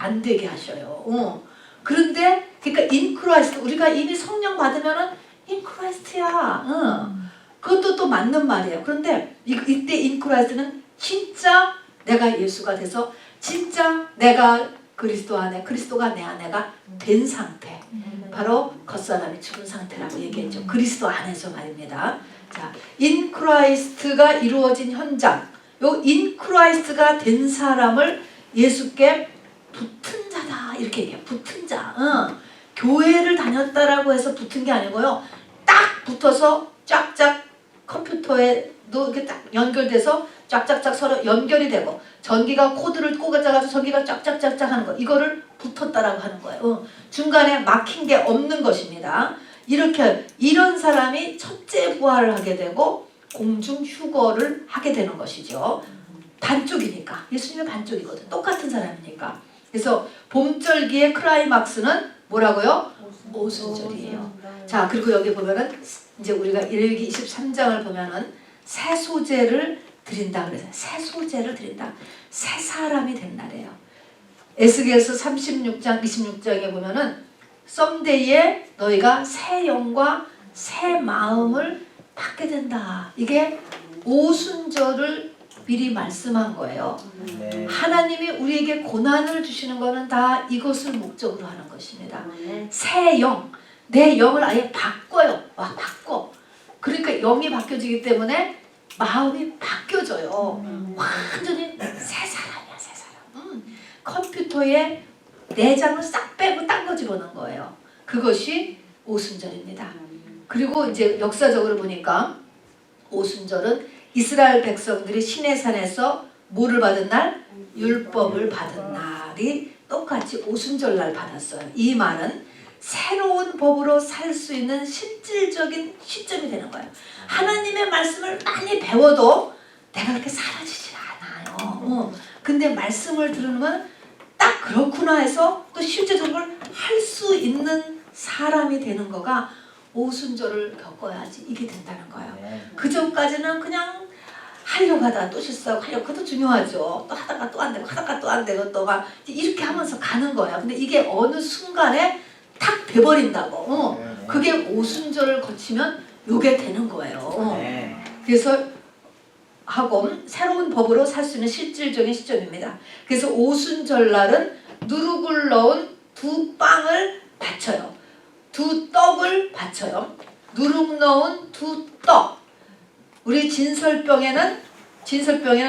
안 되게 하셔요. 그런데 그러니까 인 크라이스트, 우리가 이미 성령 받으면은 인 크라이스트야. 그것도 또 맞는 말이에요. 그런데 이때 인 크라이스트는 진짜 내가 예수가 돼서 진짜 내가 그리스도 안에, 그리스도가 내 안에가 된 상태, 바로 겉사람이 죽은 상태라고 얘기했죠. 그리스도 안에서 말입니다. 자, 인 크라이스트가 이루어진 현장, 요 인 크라이스트가 된 사람을 예수께 붙은 자다 이렇게 얘기해요. 붙은 자. 교회를 다녔다라고 해서 붙은 게 아니고요. 딱 붙어서 쫙쫙 컴퓨터에도 이렇게 딱 연결돼서 쫙쫙쫙 서로 연결이 되고 전기가 코드를 꽂아가지고 전기가 쫙쫙쫙쫙 하는 거, 이거를 붙었다라고 하는 거예요. 중간에 막힌 게 없는 것입니다. 이렇게 이런 사람이 첫째 부활을 하게 되고 공중 휴거를 하게 되는 것이죠. 반쪽이니까. 예수님의 반쪽이거든. 똑같은 사람이니까. 그래서 봄절기의 크라이막스는 뭐라고요? 오순절이에요. 자, 그리고 여기 보면은 이제 우리가 레위기 23장을 보면은 새 소재를 드린다 그래서 새 소재를 드린다. 새 사람이 된 날이에요. 에스겔서 36장 26장에 보면은 썸데이에 너희가 새 영과 새 마음을 받게 된다. 이게 오순절을 미리 말씀한 거예요. 네. 하나님이 우리에게 고난을 주시는 거는 다 이것을 목적으로 하는 것입니다. 새 영, 내 영을 아예 바꿔요. 바꿔. 그러니까 영이 바뀌어지기 때문에 마음이 바뀌어져요. 완전히 새 사람이야, 새 사람. 컴퓨터에 내장을 싹 빼고 딴 거 집어넣은 거예요. 그것이 오순절입니다. 그리고 이제 역사적으로 보니까 오순절은 이스라엘 백성들이 시내산에서 뭐를 받은 날? 율법을 받은 날이 똑같이 오순절날 받았어요. 이 말은 새로운 법으로 살 수 있는 실질적인 시점이 되는 거예요. 하나님의 말씀을 많이 배워도 내가 그렇게 사라지지 않아요. 근데 말씀을 들으면 딱 그렇구나 해서 또 실제적으로 할 수 있는 사람이 되는 거가 오순절을 겪어야지 이게 된다는 거예요. 그 전까지는 그냥 하려고 하다가 또 실수하고 하려고, 그것도 중요하죠. 또 하다가 또 안 되고 하다가 또 안 되고 또 막 이렇게 하면서 가는 거예요. 근데 이게 어느 순간에 탁 돼버린다고. 그게 오순절을 거치면 요게 되는 거예요. 그래서 하고 새로운 법으로 살 수 있는 실질적인 시점입니다. 그래서 오순절날은 누룩을 넣은 두 빵을 바쳐요. 두 떡을 바쳐요. 누룩 넣은 두 떡. 우리 진설병에는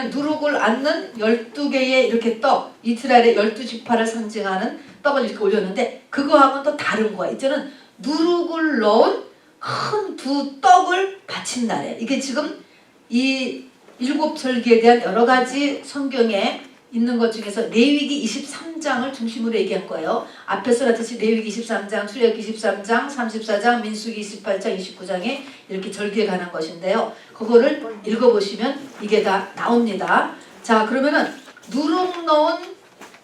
누룩을 안는 12개의 이렇게 떡, 이스라엘의 12지파를 상징하는 떡을 이렇게 올렸는데 그거하고는 또 다른 거야. 이제는 누룩을 넣은 큰 두 떡을 바친 날이에요. 이게 지금 이 일곱 절기에 대한 여러 가지 성경에 있는 것 중에서 레위기 23장을 중심으로 얘기한 거예요. 앞에서 같이 레위기 23장, 출애굽기 23장, 34장, 민수기 28장, 29장에 이렇게 절기에 관한 것인데요. 그거를 읽어보시면 이게 다 나옵니다. 자, 그러면은 누룩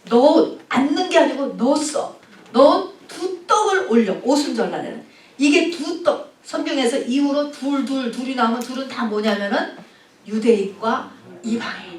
넣은 앉는 게 아니고 넣은 두 떡을 올려. 오순절날에는 이게 두 떡. 성경에서 이후로 둘이 나오면 둘은 다 뭐냐면은 유대인과 이방인.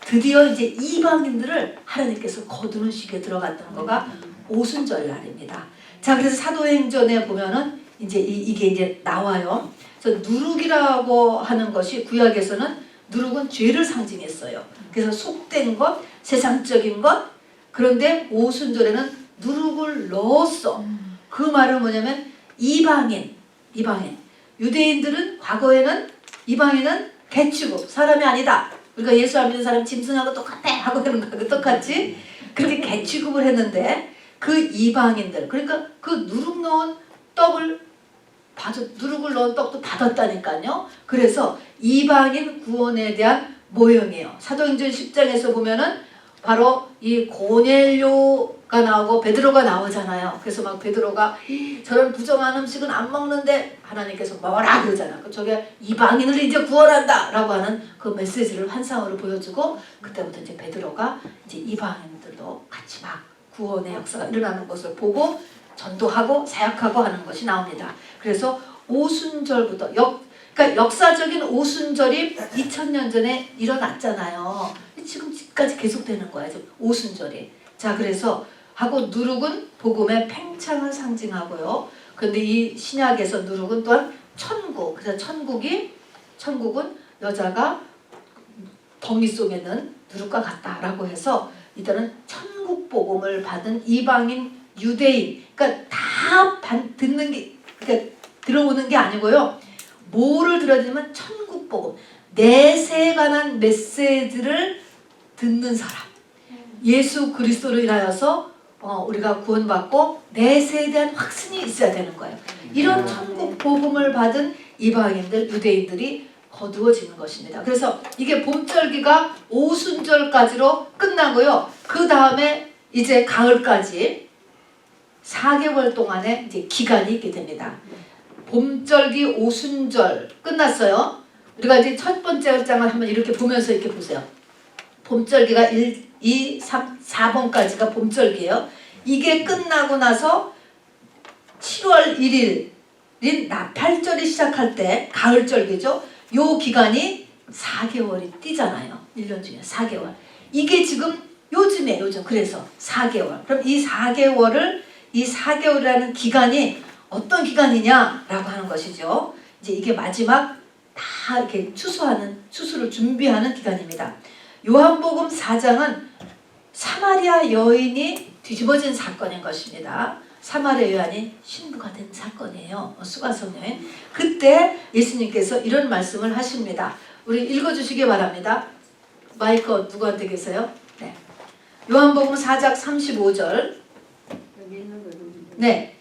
드디어 이제 이방인들을 하나님께서 거두는 시기에 들어갔던 거가 오순절 날입니다. 자, 그래서 사도행전에 보면은 이제 이게 이제 나와요. 그래서 누룩이라고 하는 것이 구약에서는 누룩은 죄를 상징했어요. 그래서 속된 것, 세상적인 것. 그런데 오순절에는 누룩을 넣었어. 그 말은 뭐냐면 이방인. 유대인들은 과거에는 이방인은 개취급, 사람이 아니다. 우리가 예수 안 믿는 사람 짐승하고 똑같아 하고 하는 거하고 똑같이 그렇게 개취급을 했는데 그 이방인들, 그러니까 그 누룩을 넣은 떡도 받았다니까요. 그래서 이방인 구원에 대한 모형이에요. 사도행전 10장에서 보면은 바로 이 고넬료가 나오고 베드로가 나오잖아요. 그래서 막 베드로가 저런 부정한 음식은 안 먹는데 하나님께서 뭐라 그러잖아. 저게 이방인을 이제 구원한다 라고 하는 그 메시지를 환상으로 보여주고 그때부터 이제 베드로가 이제 이방인들도 같이 막 구원의 역사가 일어나는 것을 보고 전도하고 사역하고 하는 것이 나옵니다. 그래서 오순절부터 그러니까 역사적인 오순절이 2000년 전에 일어났잖아요. 지금까지 계속되는 거예요. 오순절이. 자, 그래서 하고 누룩은 복음의 팽창을 상징하고요. 그런데 이 신약에서 누룩은 또한 천국. 그래서 천국은 여자가 덩이 속에는 누룩과 같다라고 해서 이들은 천국 복음을 받은 이방인 유대인, 그러니까 다 듣는 게, 그러니까 들어오는 게 아니고요. 뭐를 들어야 되냐면 천국 복음, 내세에 관한 메시지를 듣는 사람. 예수 그리스도로 인하여서 우리가 구원받고 내세에 대한 확신이 있어야 되는 거예요. 이런 천국 복음을 받은 이방인들, 유대인들이 거두어지는 것입니다. 그래서 이게 봄절기가 오순절까지로 끝나고요. 그 다음에 이제 가을까지 4개월 동안의 이제 기간이 있게 됩니다. 봄절기 오순절 끝났어요. 우리가 이제 첫 번째 장을 한번 이렇게 보면서 이렇게 보세요. 봄절기가 1, 2, 3, 4번까지가 봄절기예요. 이게 끝나고 나서 7월 1일인 나팔절이 시작할 때 가을절기죠. 요 기간이 4개월이 뛰잖아요. 1년 중에 4개월. 이게 지금 요즘 그래서 4개월. 그럼 이 4개월이라는 기간이 어떤 기간이냐라고 하는 것이죠. 이제 이게 마지막 다 이렇게 추수를 준비하는 기간입니다. 요한복음 4장은 사마리아 여인이 뒤집어진 사건인 것입니다. 사마리아 여인이 신부가 된 사건이에요. 수가성 여인. 그때 예수님께서 이런 말씀을 하십니다. 우리 읽어주시기 바랍니다. 마이크 누구한테 계세요? 네. 요한복음 4장 35절. 여기 있는 거죠. 네.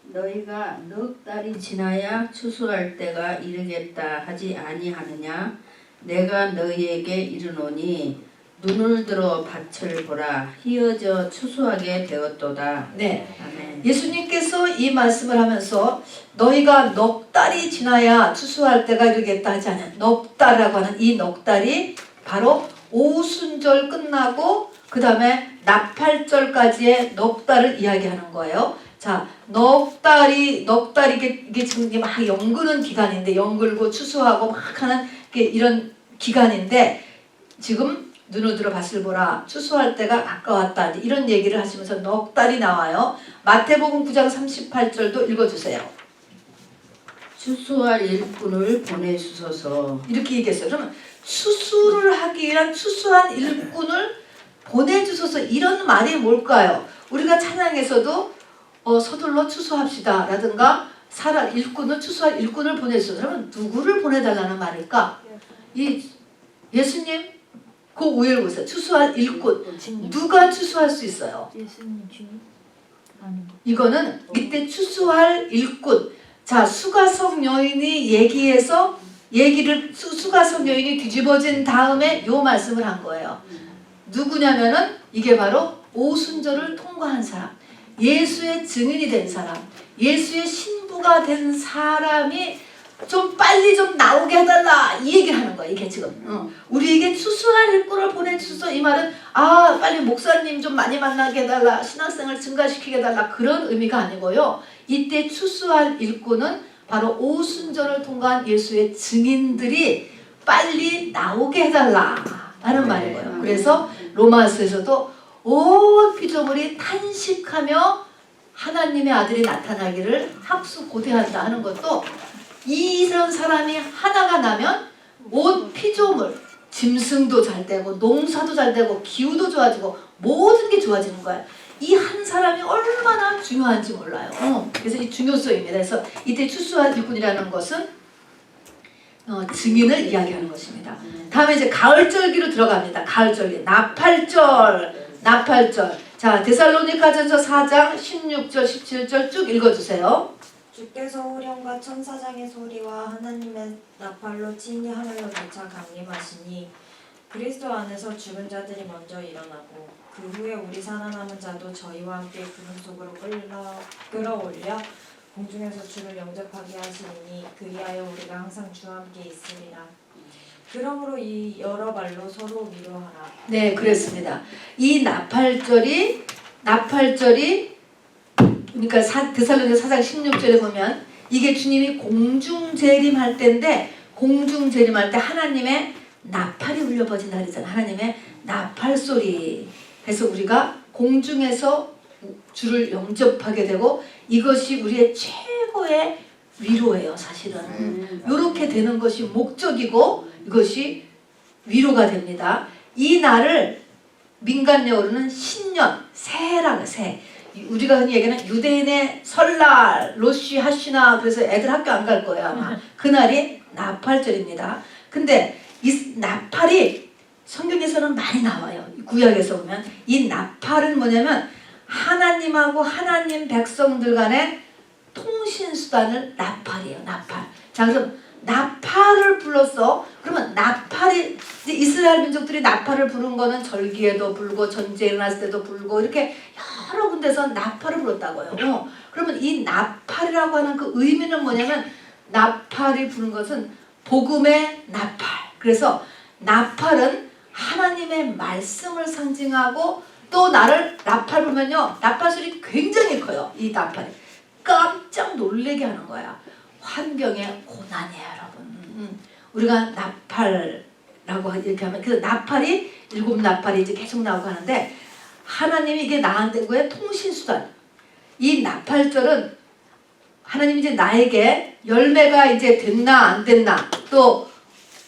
너희가 넉 달이 지나야 추수할 때가 이르겠다 하지 아니하느냐? 내가 너희에게 이르노니 눈을 들어 밭을 보라. 희어져 추수하게 되었도다. 네. 아멘. 예수님께서 이 말씀을 하면서 너희가 넉 달이 지나야 추수할 때가 이르겠다 하지 않냐. 넉 달이라고 하는 이 넉 달이 바로 오순절 끝나고 그 다음에 나팔절까지의 넉 달을 이야기하는 거예요. 자, 넉 달이 이게 지금 막 연그는 기간인데 연글고 추수하고 막 하는 이런 기간인데 지금 눈을 들어 밭을 보라 추수할 때가 가까웠다 이런 얘기를 하시면서 넉 달이 나와요. 마태복음 9장 38절도 읽어주세요. 추수할 일꾼을 보내주소서. 이렇게 얘기했어요. 그러면 추수를 하기 위한 추수한 일꾼을 보내주소서 이런 말이 뭘까요? 우리가 찬양에서도 서둘러 추수합시다 라든가 일꾼을 추수할 일꾼을 보내주소서. 그러면 누구를 보내달라는 말일까? 이 예수님 그 위를 보세요. 추수할 일꾼. 누가 추수할 수 있어요? 이거는 이때 추수할 일꾼. 자, 수가성 여인이 수가성 여인이 뒤집어진 다음에 요 말씀을 한 거예요. 누구냐면은 이게 바로 오순절을 통과한 사람. 예수의 증인이 된 사람. 예수의 신부가 된 사람이 좀 빨리 좀 나오게 해달라 이 얘기를 하는 거야. 이게 지금 우리에게 추수할 일꾼을 보내주소서. 이 말은 빨리 목사님 좀 많이 만나게 해달라, 신학생을 증가시키게 해달라 그런 의미가 아니고요. 이때 추수할 일꾼은 바로 오순절을 통과한 예수의 증인들이 빨리 나오게 해달라 하는 말이고요. 그래서 로마서에서도 온 피조물이 탄식하며 하나님의 아들이 나타나기를 합수고대한다 하는 것도 이런 사람이 하나가 나면 온 피조물, 짐승도 잘 되고 농사도 잘 되고 기후도 좋아지고 모든 게 좋아지는 거야. 이 한 사람이 얼마나 중요한지 몰라요. 그래서 이 중요성입니다. 그래서 이때 추수할 일꾼이라는 것은 증인을 이야기하는 것입니다. 다음에 이제 가을절기로 들어갑니다. 가을절기, 나팔절. 자, 데살로니가전서 4장 16절 17절 쭉 읽어주세요. 주께서 호령과 천사장의 소리와 하나님의 나팔로 친히 하늘로 닫혀 강림하시니 그리스도 안에서 죽은 자들이 먼저 일어나고 그 후에 우리 살아남은 자도 저희와 함께 구름 속으로 끌어올려 공중에서 주를 영접하게 하시니 그리하여 우리가 항상 주와 함께 있으리라. 그러므로 이 여러 발로 서로 위로하라. 네, 그렇습니다. 이 나팔절이 그러니까 데살로니가 4장 16절에 보면 이게 주님이 공중재림할 때인데 공중재림할 때 하나님의 나팔이 울려 퍼진다 그러잖아요. 하나님의 나팔 소리. 그래서 우리가 공중에서 주를 영접하게 되고 이것이 우리의 최고의 위로예요. 사실은 이렇게 되는 것이 목적이고 이것이 위로가 됩니다. 이 날을 민간요로는 신년, 새해라고 새. 우리가 흔히 얘기하는 유대인의 설날, 로시 하시나 그래서 애들 학교 안 갈 거예요 아마. 그날이 나팔절입니다. 근데 이 나팔이 성경에서는 많이 나와요. 구약에서 보면 이 나팔은 뭐냐면 하나님하고 하나님 백성들 간의 통신수단을 나팔이에요. 나팔. 자 그럼 나팔을 불렀어. 그러면 나팔이 이제 이스라엘 민족들이 나팔을 부른 거는 절기에도 불고 전쟁 일어났을 때도 불고 이렇게 여러 군데서 나팔을 불렀다고요. 그러면 이 나팔이라고 하는 그 의미는 뭐냐면 나팔이 부른 것은 복음의 나팔. 그래서 나팔은 하나님의 말씀을 상징하고 또 나를 나팔 불면요. 나팔 소리 굉장히 커요. 이 나팔이. 깜짝 놀래게 하는 거야. 환경의 고난이에요, 여러분. 우리가 나팔라고 이렇게 하면 그래서 나팔이 7나팔이 이제 계속 나오고 하는데 하나님이 이게 나한테의 통신수단. 이 나팔절은 하나님이 이제 나에게 열매가 이제 됐나 안 됐나 또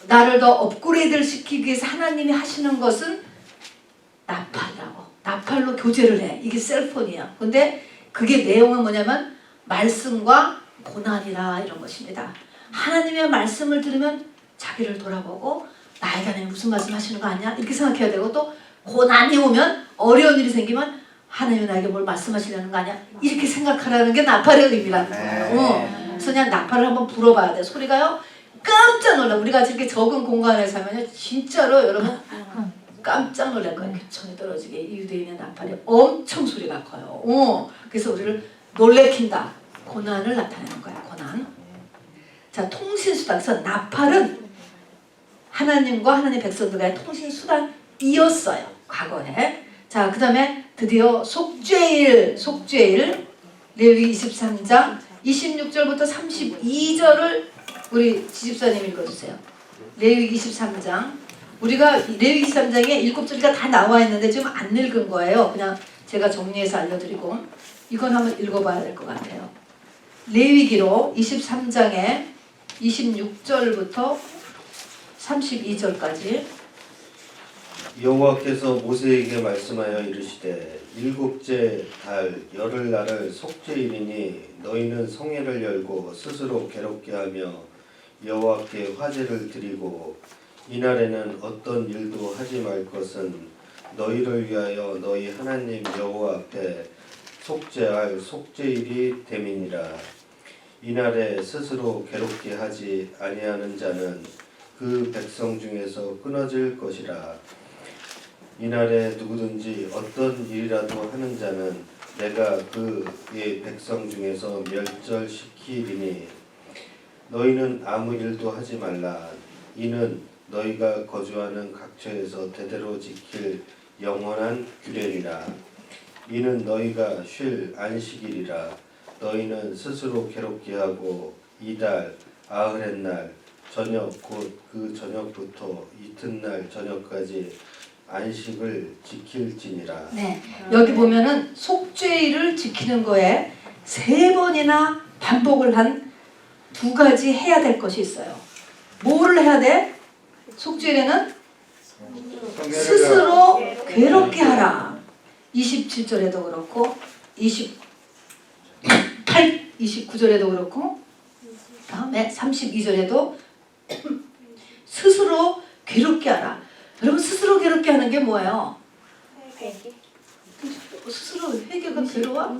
나를 더 업그레이드를 시키기 위해서 하나님이 하시는 것은 나팔이라고. 나팔로 교제를 해. 이게 셀폰이야. 근데 그게 내용은 뭐냐면 말씀과 고난이라 이런 것입니다. 하나님의 말씀을 들으면 자기를 돌아보고 나에게 하나님 무슨 말씀 하시는 거 아니야? 이렇게 생각해야 되고 또 고난이 오면 어려운 일이 생기면 하나님이 나에게 뭘 말씀하시려는 거 아니야? 이렇게 생각하라는 게 나팔의 의미라는 거예요. 그래서 그냥 나팔을 한번 불어봐야 돼. 소리가요 깜짝 놀라. 우리가 이렇게 적은 공간에 살면요 진짜로 여러분 깜짝 놀랄 거예요. 교청이 떨어지게 이 유대인의 나팔이 엄청 소리가 커요. 그래서 우리를 놀래킨다. 고난을 나타내는 거야. 고난. 자 통신수단. 그래서 나팔은 하나님과 하나님 백성들과의 통신수단이었어요. 과거에. 자 그 다음에 드디어 속죄일 레위기 23장 26절부터 32절을 우리 지집사님 읽어주세요. 레위기 23장. 우리가 레위기 23장에 7절이가 다 나와 있는데 지금 안 읽은 거예요. 그냥 제가 정리해서 알려드리고 이건 한번 읽어봐야 될 것 같아요. 레위기로 23장에 26절부터 32절까지 여호와께서 모세에게 말씀하여 이르시되 일곱째 달 열흘날을 속죄일이니 너희는 성회를 열고 스스로 괴롭게 하며 여호와께 화제를 드리고 이날에는 어떤 일도 하지 말 것은 너희를 위하여 너희 하나님 여호와 앞에 속죄할 속죄일이 됨이니라. 이날에 스스로 괴롭게 하지 아니하는 자는 그 백성 중에서 끊어질 것이라. 이날에 누구든지 어떤 일이라도 하는 자는 내가 그의 백성 중에서 멸절시키리니 너희는 아무 일도 하지 말라. 이는 너희가 거주하는 각처에서 대대로 지킬 영원한 규례니라. 이는 너희가 쉴 안식일이라. 너희는 스스로 괴롭게 하고 이달 아흐렛날 저녁 곧 그 저녁부터 이튿날 저녁까지 안식을 지킬지니라. 네. 여기 보면은 속죄일을 지키는 거에 3번이나 반복을 한 2가지 해야 될 것이 있어요. 뭐를 해야 돼? 속죄일에는 스스로 괴롭게 하라. 27절에도 그렇고 29절에도 그렇고 다음에 32절에도 스스로 괴롭게 하라. 여러분 스스로 괴롭게 하는 게 뭐예요? 스스로 회개가 괴로워?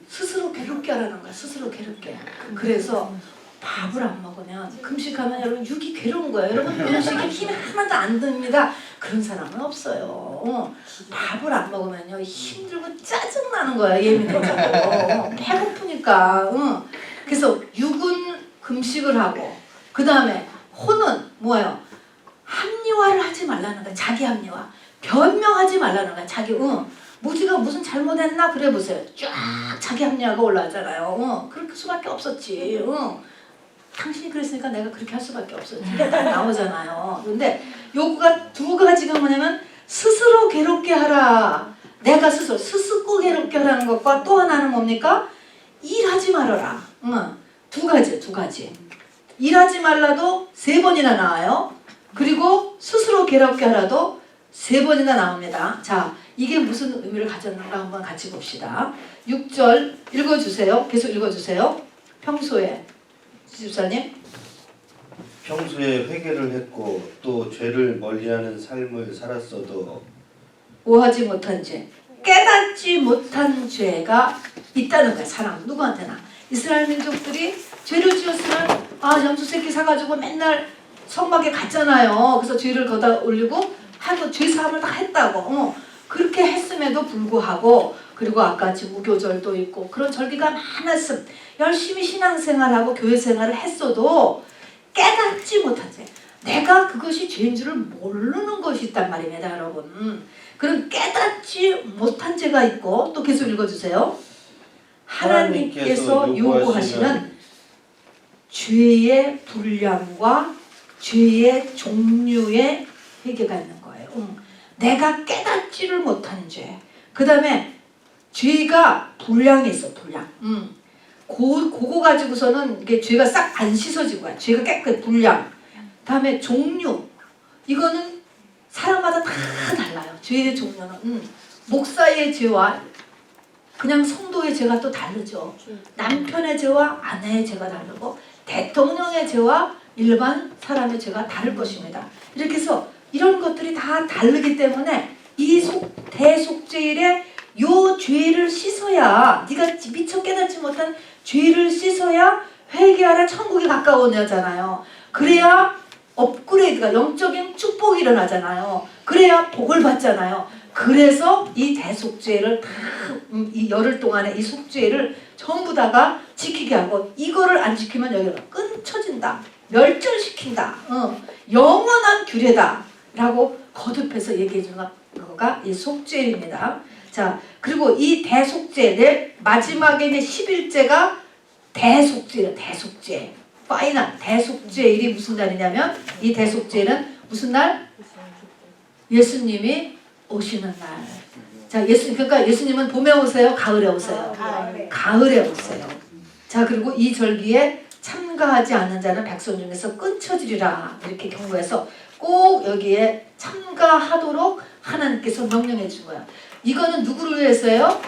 스스로 괴롭게 하라는 거야. 스스로 괴롭게. 그래서 밥을 안 먹으면 금식하면 여러분 육이 괴로운 거예요. 여러분 음식에 힘이 하나도 안 듭니다. 그런 사람은 없어요. 밥을 안 먹으면요 힘들고 짜증나는 거야. 예민해지고 배고프니까. 그래서 육은 금식을 하고 그 다음에 혼은 뭐예요? 합리화를 하지 말라는 거야. 자기 합리화. 변명하지 말라는 거야. 자기 무지가 무슨 잘못했나 그래 보세요. 쫙 자기 합리화가 올라가잖아요. 그럴 수밖에 없었지. 당신이 그랬으니까 내가 그렇게 할 수밖에 없었지. 나오잖아요. 근데 요구가 두 가지가 뭐냐면 스스로 괴롭게 하라. 내가 스스로 괴롭게 하라는 것과 또 하나는 뭡니까? 일하지 말아라. 두 가지. 일하지 말라도 3번이나 나와요. 그리고 스스로 괴롭게 하라도 3번이나 나옵니다. 자, 이게 무슨 의미를 가졌는가 한번 같이 봅시다. 6절 읽어주세요. 계속 읽어주세요. 평소에 집사님. 평소에 회개를 했고 또 죄를 멀리하는 삶을 살았어도 오하지 못한 죄, 깨닫지 못한 죄가 있다는 거야. 사람 누구한테나. 이스라엘 민족들이 죄를 지었으면 염소 새끼 사가지고 맨날 성막에 갔잖아요. 그래서 죄를 거다 올리고 하고 죄 사함을 다 했다고. 그렇게 했음에도 불구하고, 그리고 아까 지금 무교절도 있고 그런 절기가 많았음. 열심히 신앙생활하고 교회생활을 했어도 깨닫지 못한 죄, 내가 그것이 죄인 줄을 모르는 것이 있단 말입니다, 여러분. 그런 깨닫지 못한 죄가 있고, 또 계속 읽어주세요. 하나님께서 요구하시는 죄의 분량과 죄의 종류의 회개가 있는 거예요. 내가 깨닫지를 못한 죄. 그 다음에 죄가 분량이 있어, 분량. 그거 가지고서는 이게 죄가 싹 안 씻어진 거야. 죄가 깨끗 분량. 다음에 종류. 이거는 사람마다 다 달라요. 죄의 종류는. 목사의 죄와 그냥 성도의 죄가 또 다르죠. 남편의 죄와 아내의 죄가 다르고 대통령의 죄와 일반 사람의 죄가 다를 것입니다. 이렇게 해서 이런 것들이 다 다르기 때문에 이 대속죄일에 요 죄를 씻어야, 네가 미처 깨닫지 못한 죄를 씻어야 회개하라 천국에 가까워지잖아요. 그래야 업그레이드가, 영적인 축복이 일어나잖아요. 그래야 복을 받잖아요. 그래서 이 대속죄를 이 열흘 동안의 이 속죄를 전부 다가 지키게 하고, 이거를 안 지키면 여기가 끊쳐진다, 멸절시킨다, 영원한 규례다 라고 거듭해서 얘기해 주는 거가 이 속죄입니다. 자, 그리고 이 대속죄의 마지막에 11제가 대속죄예요. 대속죄. 파이널 대속죄일이 무슨 날이냐면, 이 대속죄는 무슨 날? 예수님이 오시는 날. 자, 그러니까 예수님은 봄에 오세요? 가을에 오세요? 가을에 오세요. 자, 그리고 이 절기에 참가하지 않는 자는 백성 중에서 끊쳐지리라. 이렇게 경고해서 꼭 여기에 참가하도록 하나님께서 명령해 준 거야. 이거는 누구를 위해서요?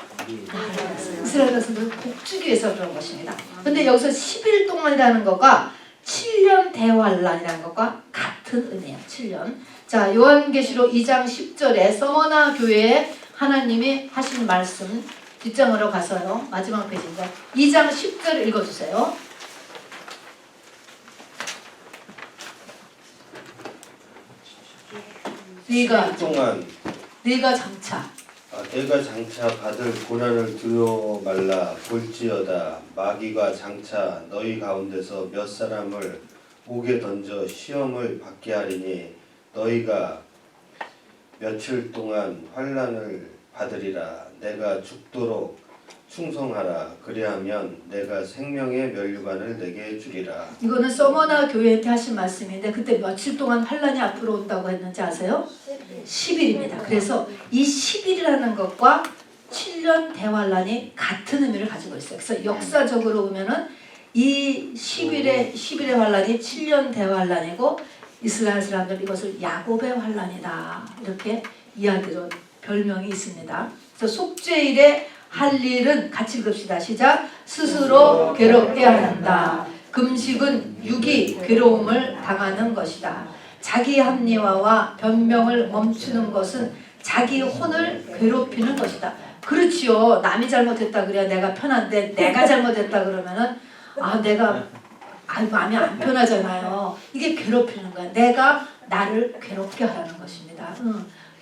이스라엘 백성들을 복주기 위해서 그런 것입니다. 근데 여기서 10일 동안이라는 것과 7년 대환란이라는 것과 같은 의미예요. 7년. 자, 요한계시록 2장 10절에 서머나 교회에 하나님이 하신 말씀, 뒷장으로 가서요. 마지막 페이지입니다. 2장 10절 읽어주세요. 네가 장차 내가 장차 받을 고난을 두려워 말라. 볼지어다 마귀가 장차 너희 가운데서 몇 사람을 옥에 던져 시험을 받게 하리니 너희가 며칠 동안 환난을 받으리라. 내가 죽도록 충성하라. 그리하면 내가 생명의 면류관을 내게 주리라. 이거는 서머나 교회한테 하신 말씀인데, 그때 며칠 동안 환란이 앞으로 온다고 했는지 아세요? 10일입니다. 그래서 이 10일이라는 것과 7년 대환란이 같은 의미를 가지고 있어요. 그래서 역사적으로 보면은 이 10일의 환란이 7년 대환란이고, 이스라엘 사람들 이것을 야곱의 환란이다 이렇게 이야기로 별명이 있습니다. 그래서 속죄일에 할 일은 같이 읽읍시다. 시작. 스스로 괴롭게 한다. 금식은 육이 괴로움을 당하는 것이다. 자기 합리화와 변명을 멈추는 것은 자기 혼을 괴롭히는 것이다. 그렇지요. 남이 잘못했다 그래야 내가 편한데, 내가 잘못했다 그러면은 내가 마음이 안 편하잖아요. 이게 괴롭히는 거야. 내가 나를 괴롭게 하라는 것입니다.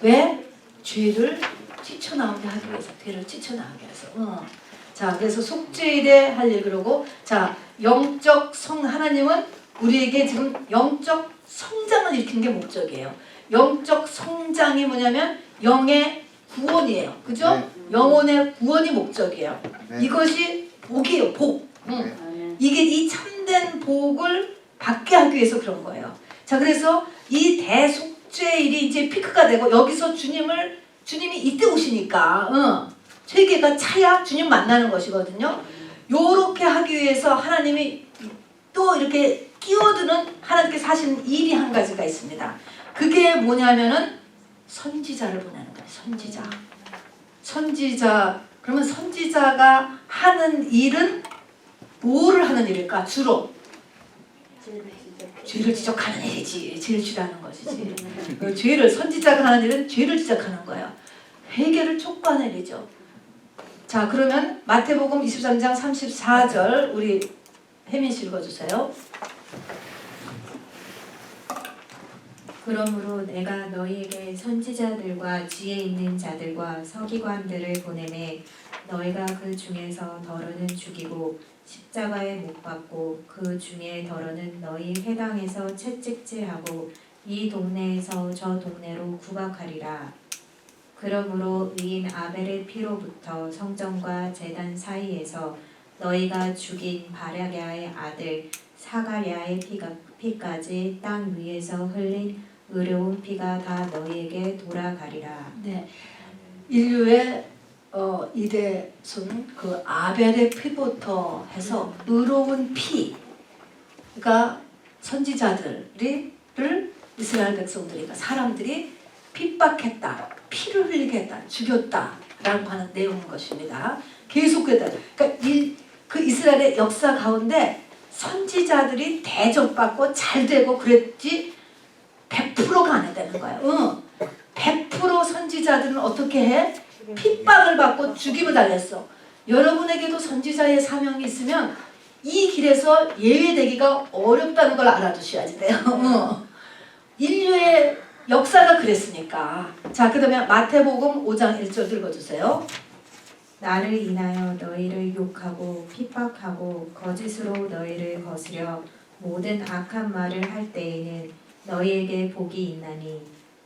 왜? 죄를 뛰쳐나오게 하기 위해서, 죄를 뛰쳐나오게 해서. 자, 그래서 속죄일에 할 일. 그러고, 자, 영적 하나님은 우리에게 지금 영적 성장을 일으키는 게 목적이에요. 영적 성장이 뭐냐면 영의 구원이에요. 그죠? 네. 영혼의 구원이 목적이에요. 네. 이것이 복이에요. 복. 아멘. 이게 이 참된 복을 받게 하기 위해서 그런 거예요. 자, 그래서 이 대속죄일이 이제 피크가 되고 여기서 주님이 이때 오시니까 세계가 차야 주님 만나는 것이거든요. 요렇게 하기 위해서 하나님이 또 이렇게 끼워드는 하나님께서 하시는 일이 한 가지가 있습니다. 그게 뭐냐면은 선지자를 보내는 거예요. 선지자. 그러면 선지자가 하는 일은 뭐를 하는 일일까? 주로 죄를 지적하는 일이지. 죄를 지적하는 것이지. 죄를 선지자가 하는 일은 죄를 지적하는 거예요. 회개를 촉구하는 일이죠. 자, 그러면 마태복음 23장 34절 우리 혜민 씨 읽어주세요. 그러므로 내가 너희에게 선지자들과 지혜 있는 자들과 서기관들을 보내매 너희가 그 중에서 더러는 죽이고 십자가에 못 박고 그 중에 더러는 너희 회당에서 채찍질하고 이 동네에서 저 동네로 구박하리라. 그러므로 의인 아벨의 피로부터 성전과 제단 사이에서 너희가 죽인 바랴게아의 아들 사가랴의 피까지 땅 위에서 흘린 의로운 피가 다 너희에게 돌아가리라. 네, 인류의 이대손 그 아벨의 피부터 해서 의로운 피가 선지자들을 이스라엘 백성들이 그러니까 사람들이 핍박했다, 피를 흘리게 했다, 죽였다라고 하는 내용인 것입니다. 계속해서 그러니까 그 이스라엘의 역사 가운데 선지자들이 대접받고 잘 되고 그랬지 100%가 안 했다는 거예요. 100% 선지자들은 어떻게 해? 핍박을 받고 죽임을 당했어. 여러분에게도 선지자의 사명이 있으면 이 길에서 예외되기가 어렵다는 걸 알아두셔야지 돼요. 인류의 역사가 그랬으니까. 자, 그 다음에 마태복음 5장 1절 읽어주세요. 나를 인하여 너희를 욕하고 핍박하고 거짓으로 너희를 거스려 모든 악한 말을 할 때에는 너희에게 복이 있나니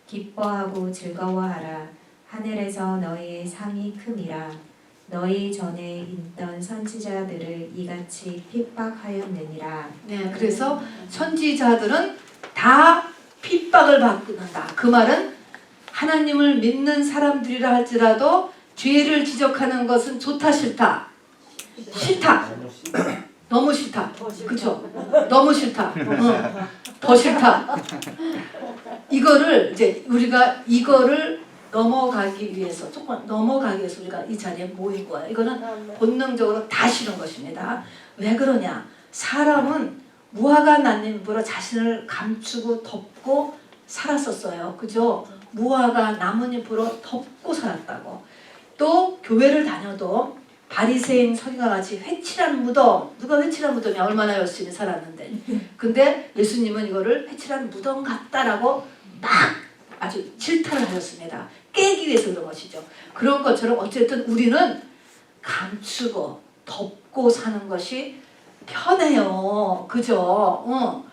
기뻐하고 즐거워하라. 하늘에서 너희의 상이 큼이라. 너희 전에 있던 선지자들을 이같이 핍박하였느니라. 네, 그래서 선지자들은 다 핍박을 받는다. 그 말은 하나님을 믿는 사람들이라 할지라도 죄를 지적하는 것은 좋다 싫다? 싫다. 너무 싫다. 그죠? 너무 싫다. 더 싫다. 이거를 이제 우리가 이거를 넘어가기 위해서 조금 넘어가기 위해서 우리가 이 자리에 모인 거예요. 이거는 본능적으로 다 싫은 것입니다. 왜 그러냐? 사람은 무화과 나뭇잎으로 자신을 감추고 덮고 살았었어요. 그죠? 무화과 나뭇잎으로 덮고 살았다고. 또 교회를 다녀도 바리새인 서기관 같이 회칠한 무덤, 누가 회칠한 무덤이야? 얼마나 열심히 살았는데. 근데 예수님은 이거를 회칠한 무덤 같다라고 막 아주 질타를 하셨습니다. 깨기 위해서 그런 것이죠. 그런 것처럼 어쨌든 우리는 감추고 덮고 사는 것이 편해요. 그죠?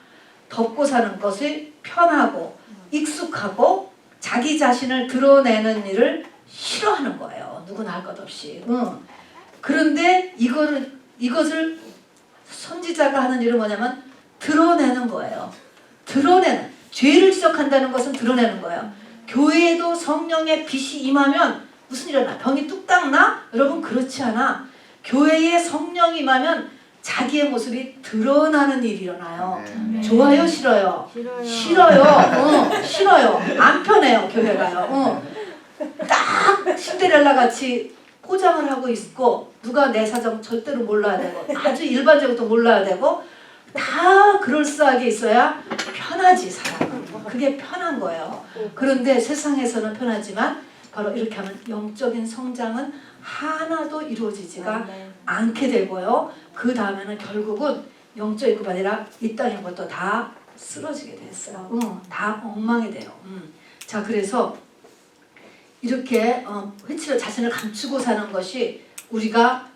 덮고 사는 것이 편하고 익숙하고 자기 자신을 드러내는 일을 싫어하는 거예요. 누구나 할 것 없이. 그런데 이것을 선지자가 하는 일은 뭐냐면 드러내는 거예요. 드러내는. 죄를 지적한다는 것은 드러내는 거예요. 교회에도 성령의 빛이 임하면 무슨 일이 일어나? 병이 뚝딱 나? 여러분 그렇지 않아. 교회에 성령이 임하면 자기의 모습이 드러나는 일이 일어나요. 좋아요? 싫어요? 싫어요. 싫어요. 안 편해요. 교회가요. 딱 신데렐라 같이 포장을 하고 있고 누가 내 사정 절대로 몰라야 되고 아주 일반적으로 몰라야 되고 다 그럴싸하게 있어야 편하지 사람은. 그게 편한 거예요. 그런데 세상에서는 편하지만 바로 이렇게 하면 영적인 성장은 하나도 이루어지지가 않게 되고요. 그 다음에는 결국은 영적인 것뿐 아니라 이 땅의 것도 다 쓰러지게 됐어요. 다 엉망이 돼요. 자, 그래서 이렇게 회치로 자신을 감추고 사는 것이 우리가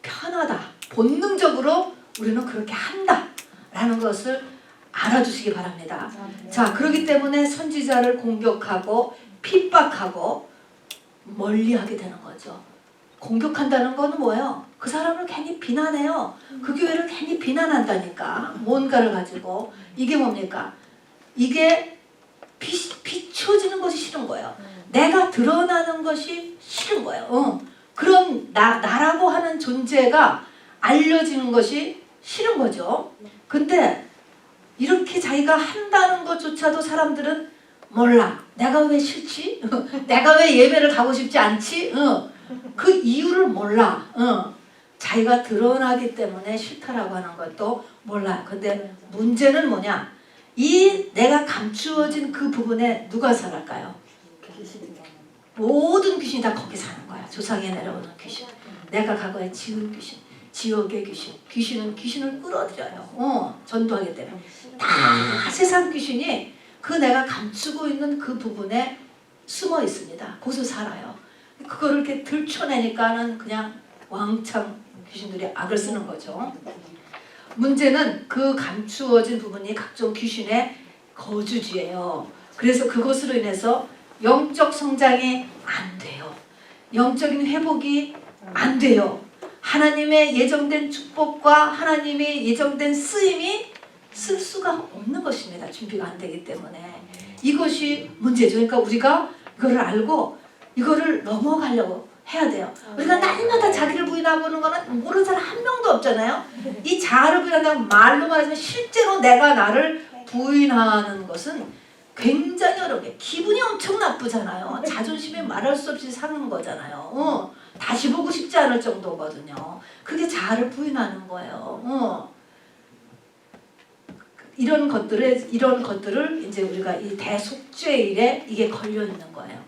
편하다. 본능적으로 우리는 그렇게 한다라는 것을 알아주시기 바랍니다. 자, 그렇기 때문에 선지자를 공격하고 핍박하고 멀리하게 되는 거죠. 공격한다는 거는 뭐예요? 그 사람을 괜히 비난해요. 그 교회를 괜히 비난한다니까. 뭔가를 가지고. 이게 뭡니까? 이게 비춰지는 것이 싫은 거예요. 내가 드러나는 것이 싫은 거예요. 그런 나라고 하는 존재가 알려지는 것이 싫은 거죠. 근데 이렇게 자기가 한다는 것조차도 사람들은 몰라. 내가 왜 싫지? 내가 왜 예배를 가고 싶지 않지? 그 이유를 몰라. 자기가 드러나기 때문에 싫다라고 하는 것도 몰라요. 근데 문제는 뭐냐? 이 내가 감추어진 그 부분에 누가 살아갈까요? 모든 귀신이 다 거기 사는 거야. 조상에 내려오는 귀신. 내가 과거에 지은 귀신. 지옥의 귀신. 귀신은 귀신을 끌어들여요. 전도하기 때문에. 다 세상 귀신이 그 내가 감추고 있는 그 부분에 숨어 있습니다. 거기서 살아요. 그거를 이렇게 들춰내니까는 그냥 왕창 귀신들이 악을 쓰는 거죠. 문제는 그 감추어진 부분이 각종 귀신의 거주지예요. 그래서 그것으로 인해서 영적 성장이 안 돼요. 영적인 회복이 안 돼요. 하나님의 예정된 축복과 하나님의 예정된 쓰임이 쓸 수가 없는 것입니다. 준비가 안 되기 때문에. 이것이 문제죠. 그러니까 우리가 이거를 알고 이거를 넘어가려고 해야 돼요. 우리가 날마다 자기를 부인하고 하는 거는 모르는 사람 한 명도 없잖아요. 이 자아를 부인한다는 말로 말하지만 실제로 내가 나를 부인하는 것은 굉장히 어렵게 기분이 엄청 나쁘잖아요. 자존심이 말할 수 없이 사는 거잖아요. 다시 보고 싶지 않을 정도거든요. 그게 자아를 부인하는 거예요. 이런 것들을 이제 우리가 이 대속죄일에 이게 걸려 있는 거예요.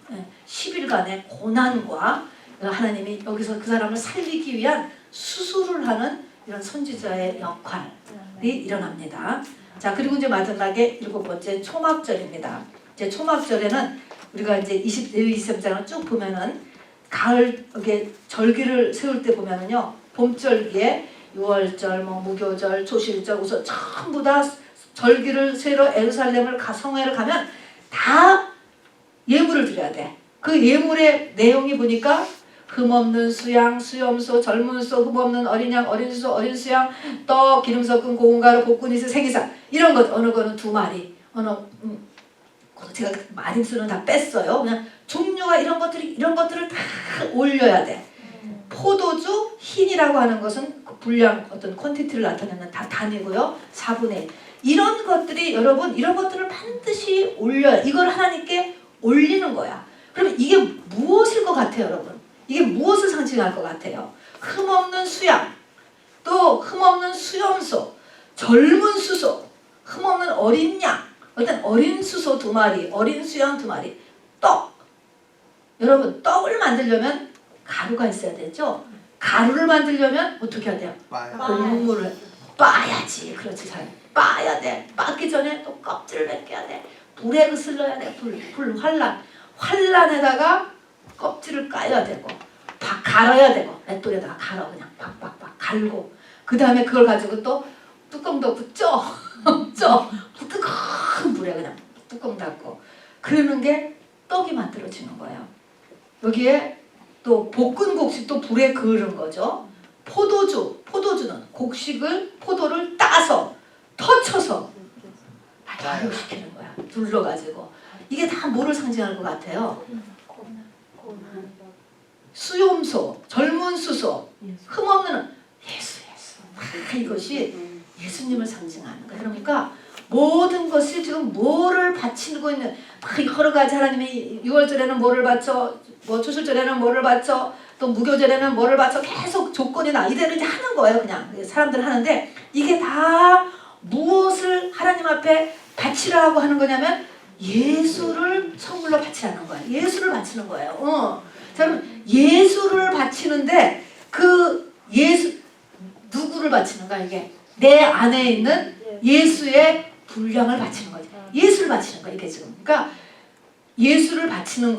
10일간의 고난과 하나님이 여기서 그 사람을 살리기 위한 수술을 하는 이런 선지자의 역할이 일어납니다. 자, 그리고 이제 마지막에 7번째 초막절입니다. 이제 초막절에는 우리가 이제 23장을 쭉 보면은 가을 이게 절기를 세울 때 보면은요, 봄절기에 6월절, 무교절, 조실절, 우선 전부 다 절기를 세러 예루살렘을 성회를 가면 다 예물을 드려야 돼. 그 예물의 내용이 보니까 흠없는 수양, 수염소, 젊은 소, 흠없는 어린 양, 어린 소, 어린 수양, 떡, 기름 섞은 고운 가루, 볶은 이슬, 생이살 이런 것 어느 거는 2마리, 어느 제가 마림수는 다 뺐어요. 그냥 종류가 이런 것들을 다 올려야 돼. 포도주 흰이라고 하는 것은 분량 어떤 퀀티티를 나타내는 다 단위고요. 4분의 1. 이런 것들이 여러분 이런 것들을 반드시 올려야 이걸 하나님께 올리는 거야. 그러면 이게 무엇일 것 같아요, 여러분? 이게 무엇을 상징할 것 같아요? 흠없는 수양, 또 흠없는 수염소, 젊은 수소, 흠없는 어린 양, 어떤 어린 수소 2마리, 어린 수양 2마리, 떡. 여러분 떡을 만들려면 가루가 있어야 되죠. 가루를 만들려면 어떻게 해야 돼요? 곡물을 빻아야지. 그렇지, 잘 빻아야 돼. 빻기 전에 또 껍질을 벗겨야 돼. 불에 그슬러야 돼. 불 환란에다가 껍질을 까야 되고 갈아야 되고 맷돌에다가 갈아 그냥 팍팍팍 갈고 그 다음에 그걸 가지고 또 뚜껑 덮고 쪄 뜨거운 불에 그냥 뚜껑 닫고 그러는 게 떡이 만들어지는 거예요. 여기에 또 볶은 곡식도 불에 그을은 거죠. 포도주는 포도를 따서 터쳐서 발효시키는 거야. 둘러가지고 이게 다 뭐를 상징하는 것 같아요? 수염소, 젊은 수소, 흠없는 예수. 이것이 예수님을 상징하는 거예요. 그러니까 모든 것이 지금 뭐를 바치고 있는 여러 가지 하나님이 6월절에는 뭐를 바쳐, 초실절에는 뭐를 바쳐, 또 무교절에는 뭐를 바쳐 계속 조건이나 이대로 이제 하는 거예요. 그냥 사람들 하는데 이게 다 무엇을 하나님 앞에 바치라고 하는 거냐면 예수를 선물로 바치라는 거예요. 예수를 바치는 거예요. 자, 그럼 예수를 바치는데 그 예수 누구를 바치는가 이게 내 안에 있는 예수의 분량을 바치는 거지. 예수를 바치는 거야 이게 지금. 그러니까 예수를 바치는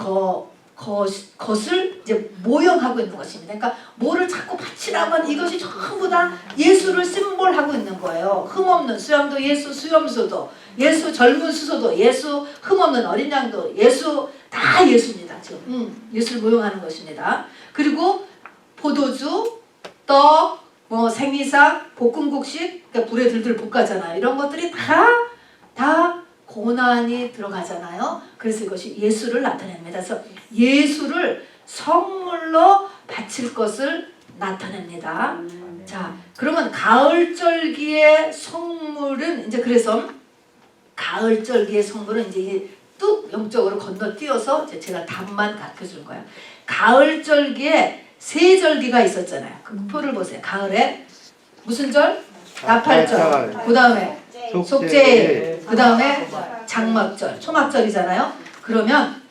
것을 이제 모형하고 있는 것입니다. 그러니까 뭐를 자꾸 바치라고 하는 이것이 전부 다 예수를 심볼하고 있는 거예요. 흠없는 수양도 예수, 수염소도 예수, 젊은 수소도 예수, 흠없는 어린 양도 예수, 다 예수입니다. 것이다. 지금 예수를 모욕하는 것입니다. 그리고 포도주, 떡, 뭐 생리상, 볶음국식, 그러니까 불에 들들 볶아잖아요. 이런 것들이 다 고난이 들어가잖아요. 그래서 이것이 예수를 나타냅니다. 그래서 예수를 성물로 바칠 것을 나타냅니다. 자, 그러면 가을절기의 성물은 이제 그래서 가을절기의 성물은 이제 뚝 영적으로 건너뛰어서 이제 제가 답만 가르쳐주는 거예요. 가을절기에 세 절기가 있었잖아요. 그 표를 보세요. 가을에 무슨 절? 나팔절. 그 다음에 속죄일. 그 다음에 장막절, 초막절이잖아요. 그러면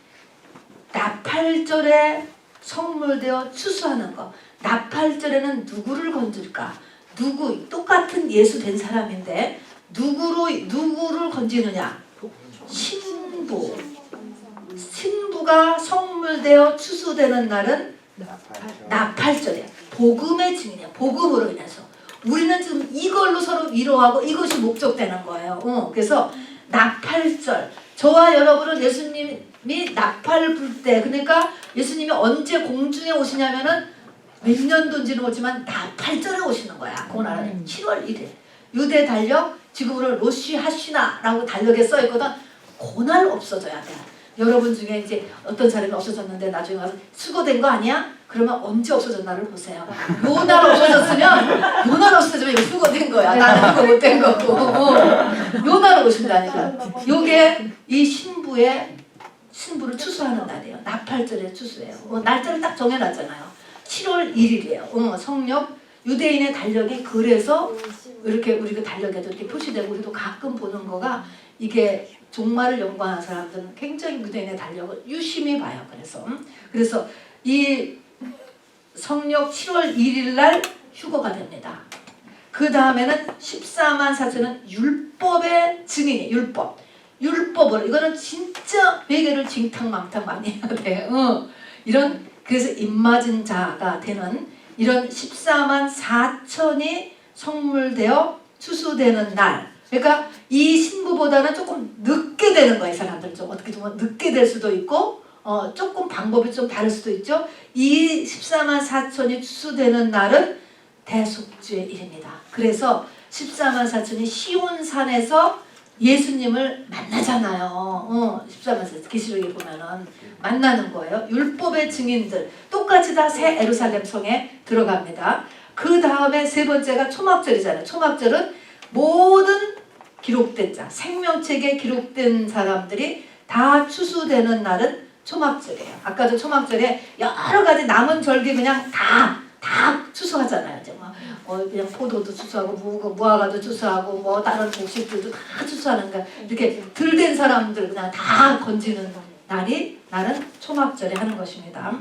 나팔절에 성물되어 추수하는 거. 나팔절에는 누구를 건질까? 똑같은 예수 된 사람인데 누구를 건지느냐? 신부가 성물되어 추수되는 날은 나팔절이야. 복음의 증인이야. 복음으로 인해서. 우리는 지금 이걸로 서로 위로하고 이것이 목적되는 거예요. 그래서 나팔절. 저와 여러분은 예수님이 나팔을 불 때, 그러니까 예수님이 언제 공중에 오시냐면은 몇 년도인지는 모르지만 나팔절에 오시는 거야. 그 나라는 7월 1일. 유대 달력, 지금으로 로시 하시나라고 달력에 써 있거든. 그날 없어져야 돼. 여러분 중에 이제 어떤 사람이 없어졌는데 나중에 와서 수거된 거 아니야? 그러면 언제 없어졌나를 보세요. 요 날 없어지면 이거 수거된 거야. 나는 그거 못된 거고. 요 날 오신다니까. 요게 이 신부를 추수하는 날이에요. 나팔절에 추수해요. 날짜를 딱 정해놨잖아요. 7월 1일이에요. 성령 유대인의 달력이 그래서 이렇게 우리가 달력에도 이렇게 표시되고 우리도 가끔 보는 거가 이게 종말을 연구하는 사람들은 굉장히 유대인의 달력을 유심히 봐요. 그래서 이 성령 7월 1일 날 휴거가 됩니다. 그 다음에는 14만 4천은 율법의 증인이 율법으로 이거는 진짜 회개를 징탕망탕 많이 해야 돼. 그래서 입맞은 자가 되는 이런 14만 4천이 성물되어 추수되는 날. 그러니까 이 신부보다는 조금 늦게 되는 거예요. 사람들 좀 어떻게 보면 늦게 될 수도 있고 조금 방법이 좀 다를 수도 있죠. 이 14만 4천이 추수되는 날은 대속죄일입니다. 그래서 14만 4천이 시온산에서 예수님을 만나잖아요. 14만 4천 계시록에 보면은 만나는 거예요. 율법의 증인들 똑같이 다 새 예루살렘 성에 들어갑니다. 그 다음에 세 번째가 초막절이잖아요. 초막절은 모든 기록된 자, 생명책에 기록된 사람들이 다 추수되는 날은 초막절이에요. 아까도 초막절에 여러 가지 남은 절기 그냥 다 추수하잖아요. 그냥 포도도 추수하고 무화과도 추수하고 뭐 다른 곡식들도 다 추수하는 거 이렇게 덜 된 사람들 그냥 다 건지는 날은 초막절에 하는 것입니다.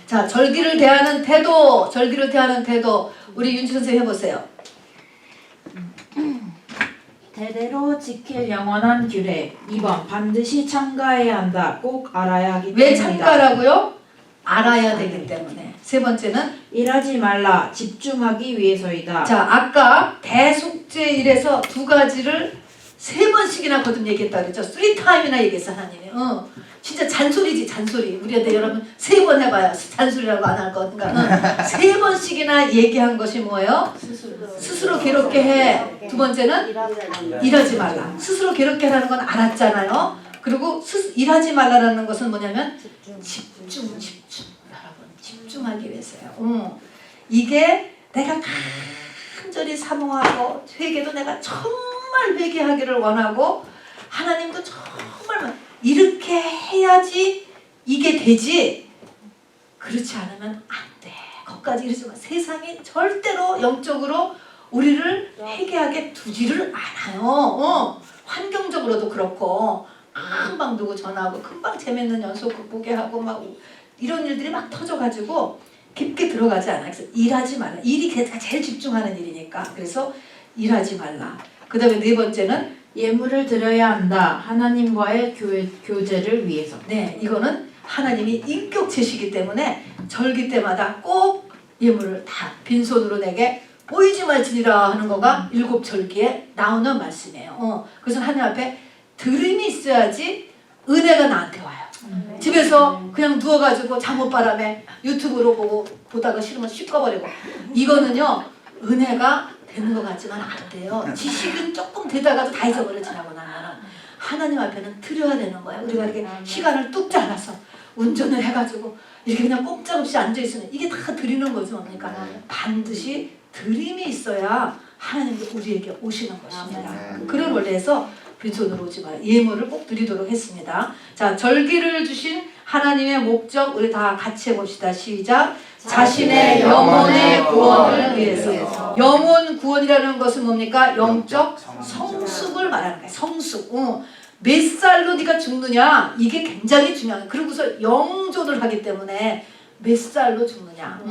자, 절기를 대하는 태도 우리 윤지 선생님 해보세요. 대대로 지킬 영원한 규례. 2번 반드시 참가해야 한다. 꼭 알아야 하기 때문이다. 왜 참가라고요? 알아야 되기 때문에. 세 번째는 일하지 말라. 집중하기 위해서이다. 자, 아까 대속죄일에서 두 가지를 세 번씩이나 거듭 얘기했다 그랬죠. 3타임이나 얘기했어 하나님이. 진짜 잔소리지 잔소리. 우리한테 여러분 3번 해봐요. 잔소리라고 안 할 거니까. 3번씩이나 얘기한 것이 뭐예요? 스스로 괴롭게 해. 두 번째는 일하지 말라. 스스로 괴롭게 하라는 건 알았잖아요. 그리고 일하지 말라라는 것은 뭐냐면 집중 여러분 집중하기 위해서요. 이게 내가 간절히 사모하고 회개도 내가 정말 회개하기를 원하고 하나님도 정말 이렇게 해야지 이게 되지. 그렇지 않으면 안 돼. 거기까지 이러지만 세상이 절대로 영적으로 우리를 회개하게 두지를 않아요. 환경적으로도 그렇고 금방 누구 전화하고 금방 재밌는 연속 극복에 하고 막 이런 일들이 막 터져가지고 깊게 들어가지 않아. 그래서 일하지 말라. 일이 제일 집중하는 일이니까. 그래서 일하지 말라. 그 다음에 네 번째는 예물을 드려야 한다. 하나님과의 교제를 위해서. 네, 이거는 하나님이 인격체시기 때문에 절기 때마다 꼭 예물을 다 빈손으로 내게 보이지 말지니라 하는 거가 7절기에 나오는 말씀이에요. 그래서 하나님 앞에 들음이 있어야지 은혜가 나한테 와요. 집에서 그냥 누워가지고 잠옷바람에 유튜브로 보다가 싫으면 씩 꺼버리고 이거는요 은혜가 되는 것 같지만 안 돼요. 지식은 조금 되다가도 다 잊어버려 지나고 나면은 하나님 앞에는 드려야 되는 거야. 우리가 이렇게 시간을 뚝 잘라서 운전을 해가지고 이렇게 그냥 꼼짝없이 앉아있으면 이게 다 드리는 거죠. 그러니까 반드시 드림이 있어야 하나님이 우리에게 오시는 것입니다. 그런 원리에서 빈손으로 오지 마라. 예물을 꼭 드리도록 했습니다. 자, 절기를 주신 하나님의 목적 우리 다 같이 해봅시다. 시작. 자신의 영혼의 구원을 위해서. 영혼 구원이라는 것은 뭡니까? 영적 성숙을 말하는 거예요. 성숙. 몇 살로 네가 죽느냐? 이게 굉장히 중요한 거예요. 그러고서 영존을 하기 때문에 몇 살로 죽느냐?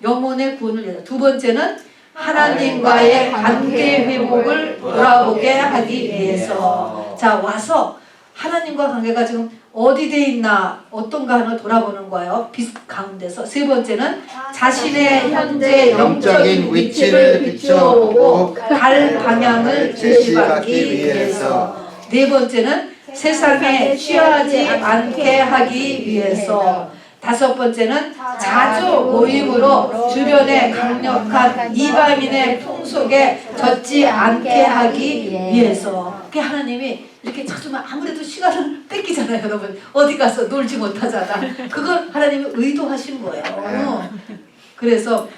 영혼의 구원을 위해서. 두 번째는 하나님과의 관계 회복을 돌아보게 하기 위해서. 자, 와서 하나님과 관계가 지금 어디 돼 있나 어떤가 하는 걸 돌아보는 거예요. 빛 가운데서. 세 번째는 자신의 현재 영적인 위치를 비추어보고 갈 방향을 제시받기 위해서. 네 번째는 세상에 취하지 않게 하기 위해서. 다섯 번째는 자주 모임으로 주변의 강력한 이방인의 풍속에 젖지 않게 하기 위해서. 그게 하나님이 이렇게 찾으면 아무래도 시간을 뺏기잖아요, 여러분. 어디 가서 놀지 못하잖아. 그걸 하나님이 의도하신 거예요. 그래서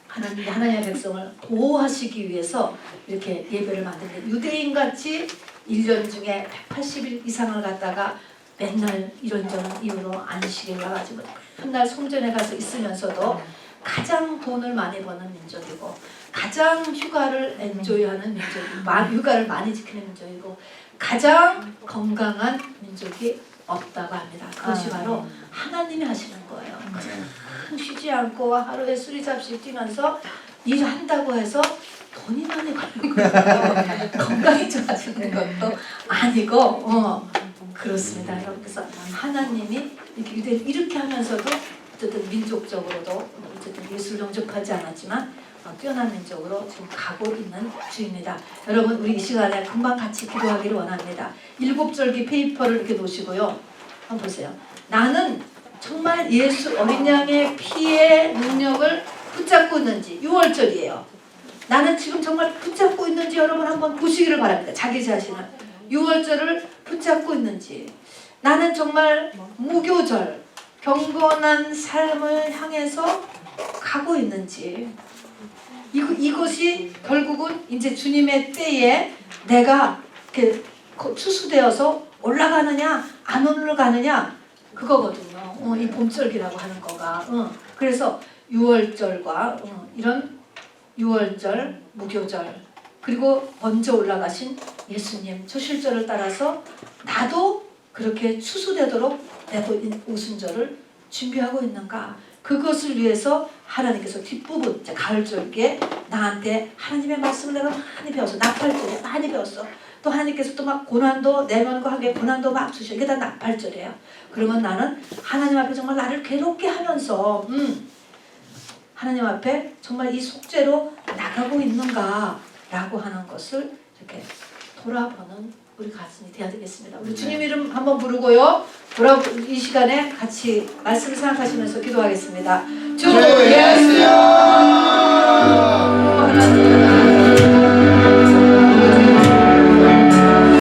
하나님의 백성을 보호하시기 위해서 이렇게 예배를 만드는데 유대인같이 1년 중에 180일 이상을 갖다가 맨날 이런저런 이유로 안식일 와가지고 맨날 성전에 가서 있으면서도 가장 돈을 많이 버는 민족이고 가장 휴가를 엔조이하는 민족이고 휴가를 많이 지키는 민족이고 가장 건강한 민족이 없다고 합니다. 그것이 바로 하나님이 하시는 거예요. 큰 쉬지 않고 하루에 수리잡시 뛰면서 일한다고 해서 돈이 많이 버는 거예요. 건강이 좋아지는 것도 아니고 그렇습니다. 여러분. 그래서 하나님이 이렇게 하면서도 어쨌든 민족적으로도 어쨌든 예수를 영접하지 않았지만 뛰어난 민족으로 지금 가고 있는 중입니다. 여러분 우리 이 시간에 금방 같이 기도하기를 원합니다. 7절기 페이퍼를 이렇게 놓으시고요. 한번 보세요. 나는 정말 예수 어린 양의 피의 능력을 붙잡고 있는지 6월절이에요. 나는 지금 정말 붙잡고 있는지 여러분 한번 보시기를 바랍니다. 자기 자신을 6월절을 붙잡고 있는지 나는 정말 무교절 경건한 삶을 향해서 가고 있는지 이것이 결국은 이제 주님의 때에 내가 이렇게 추수되어서 올라가느냐 안 올라가느냐 그거거든요. 이 봄절기라고 하는 거가. 그래서 6월절과 이런 6월절, 무교절 그리고 먼저 올라가신 예수님 초실절을 따라서 나도 그렇게 추수되도록 나도 오순절을 준비하고 있는가. 그것을 위해서 하나님께서 뒷부분 가을절기에 나한테 하나님의 말씀을 내가 많이 배웠어. 나팔절에 많이 배웠어. 또 하나님께서 또 막 고난도 내면과 함께 고난도 막 주셔. 이게 다 나팔절이에요. 그러면 나는 하나님 앞에 정말 나를 괴롭게 하면서 하나님 앞에 정말 이 속죄로 나가고 있는가 라고 하는 것을 이렇게 돌아보는 우리 가슴이 돼야 되겠습니다. 우리 주님 이름 한번 부르고요. 이 시간에 같이 말씀을 생각하시면서 기도하겠습니다. 주 예수여 하나님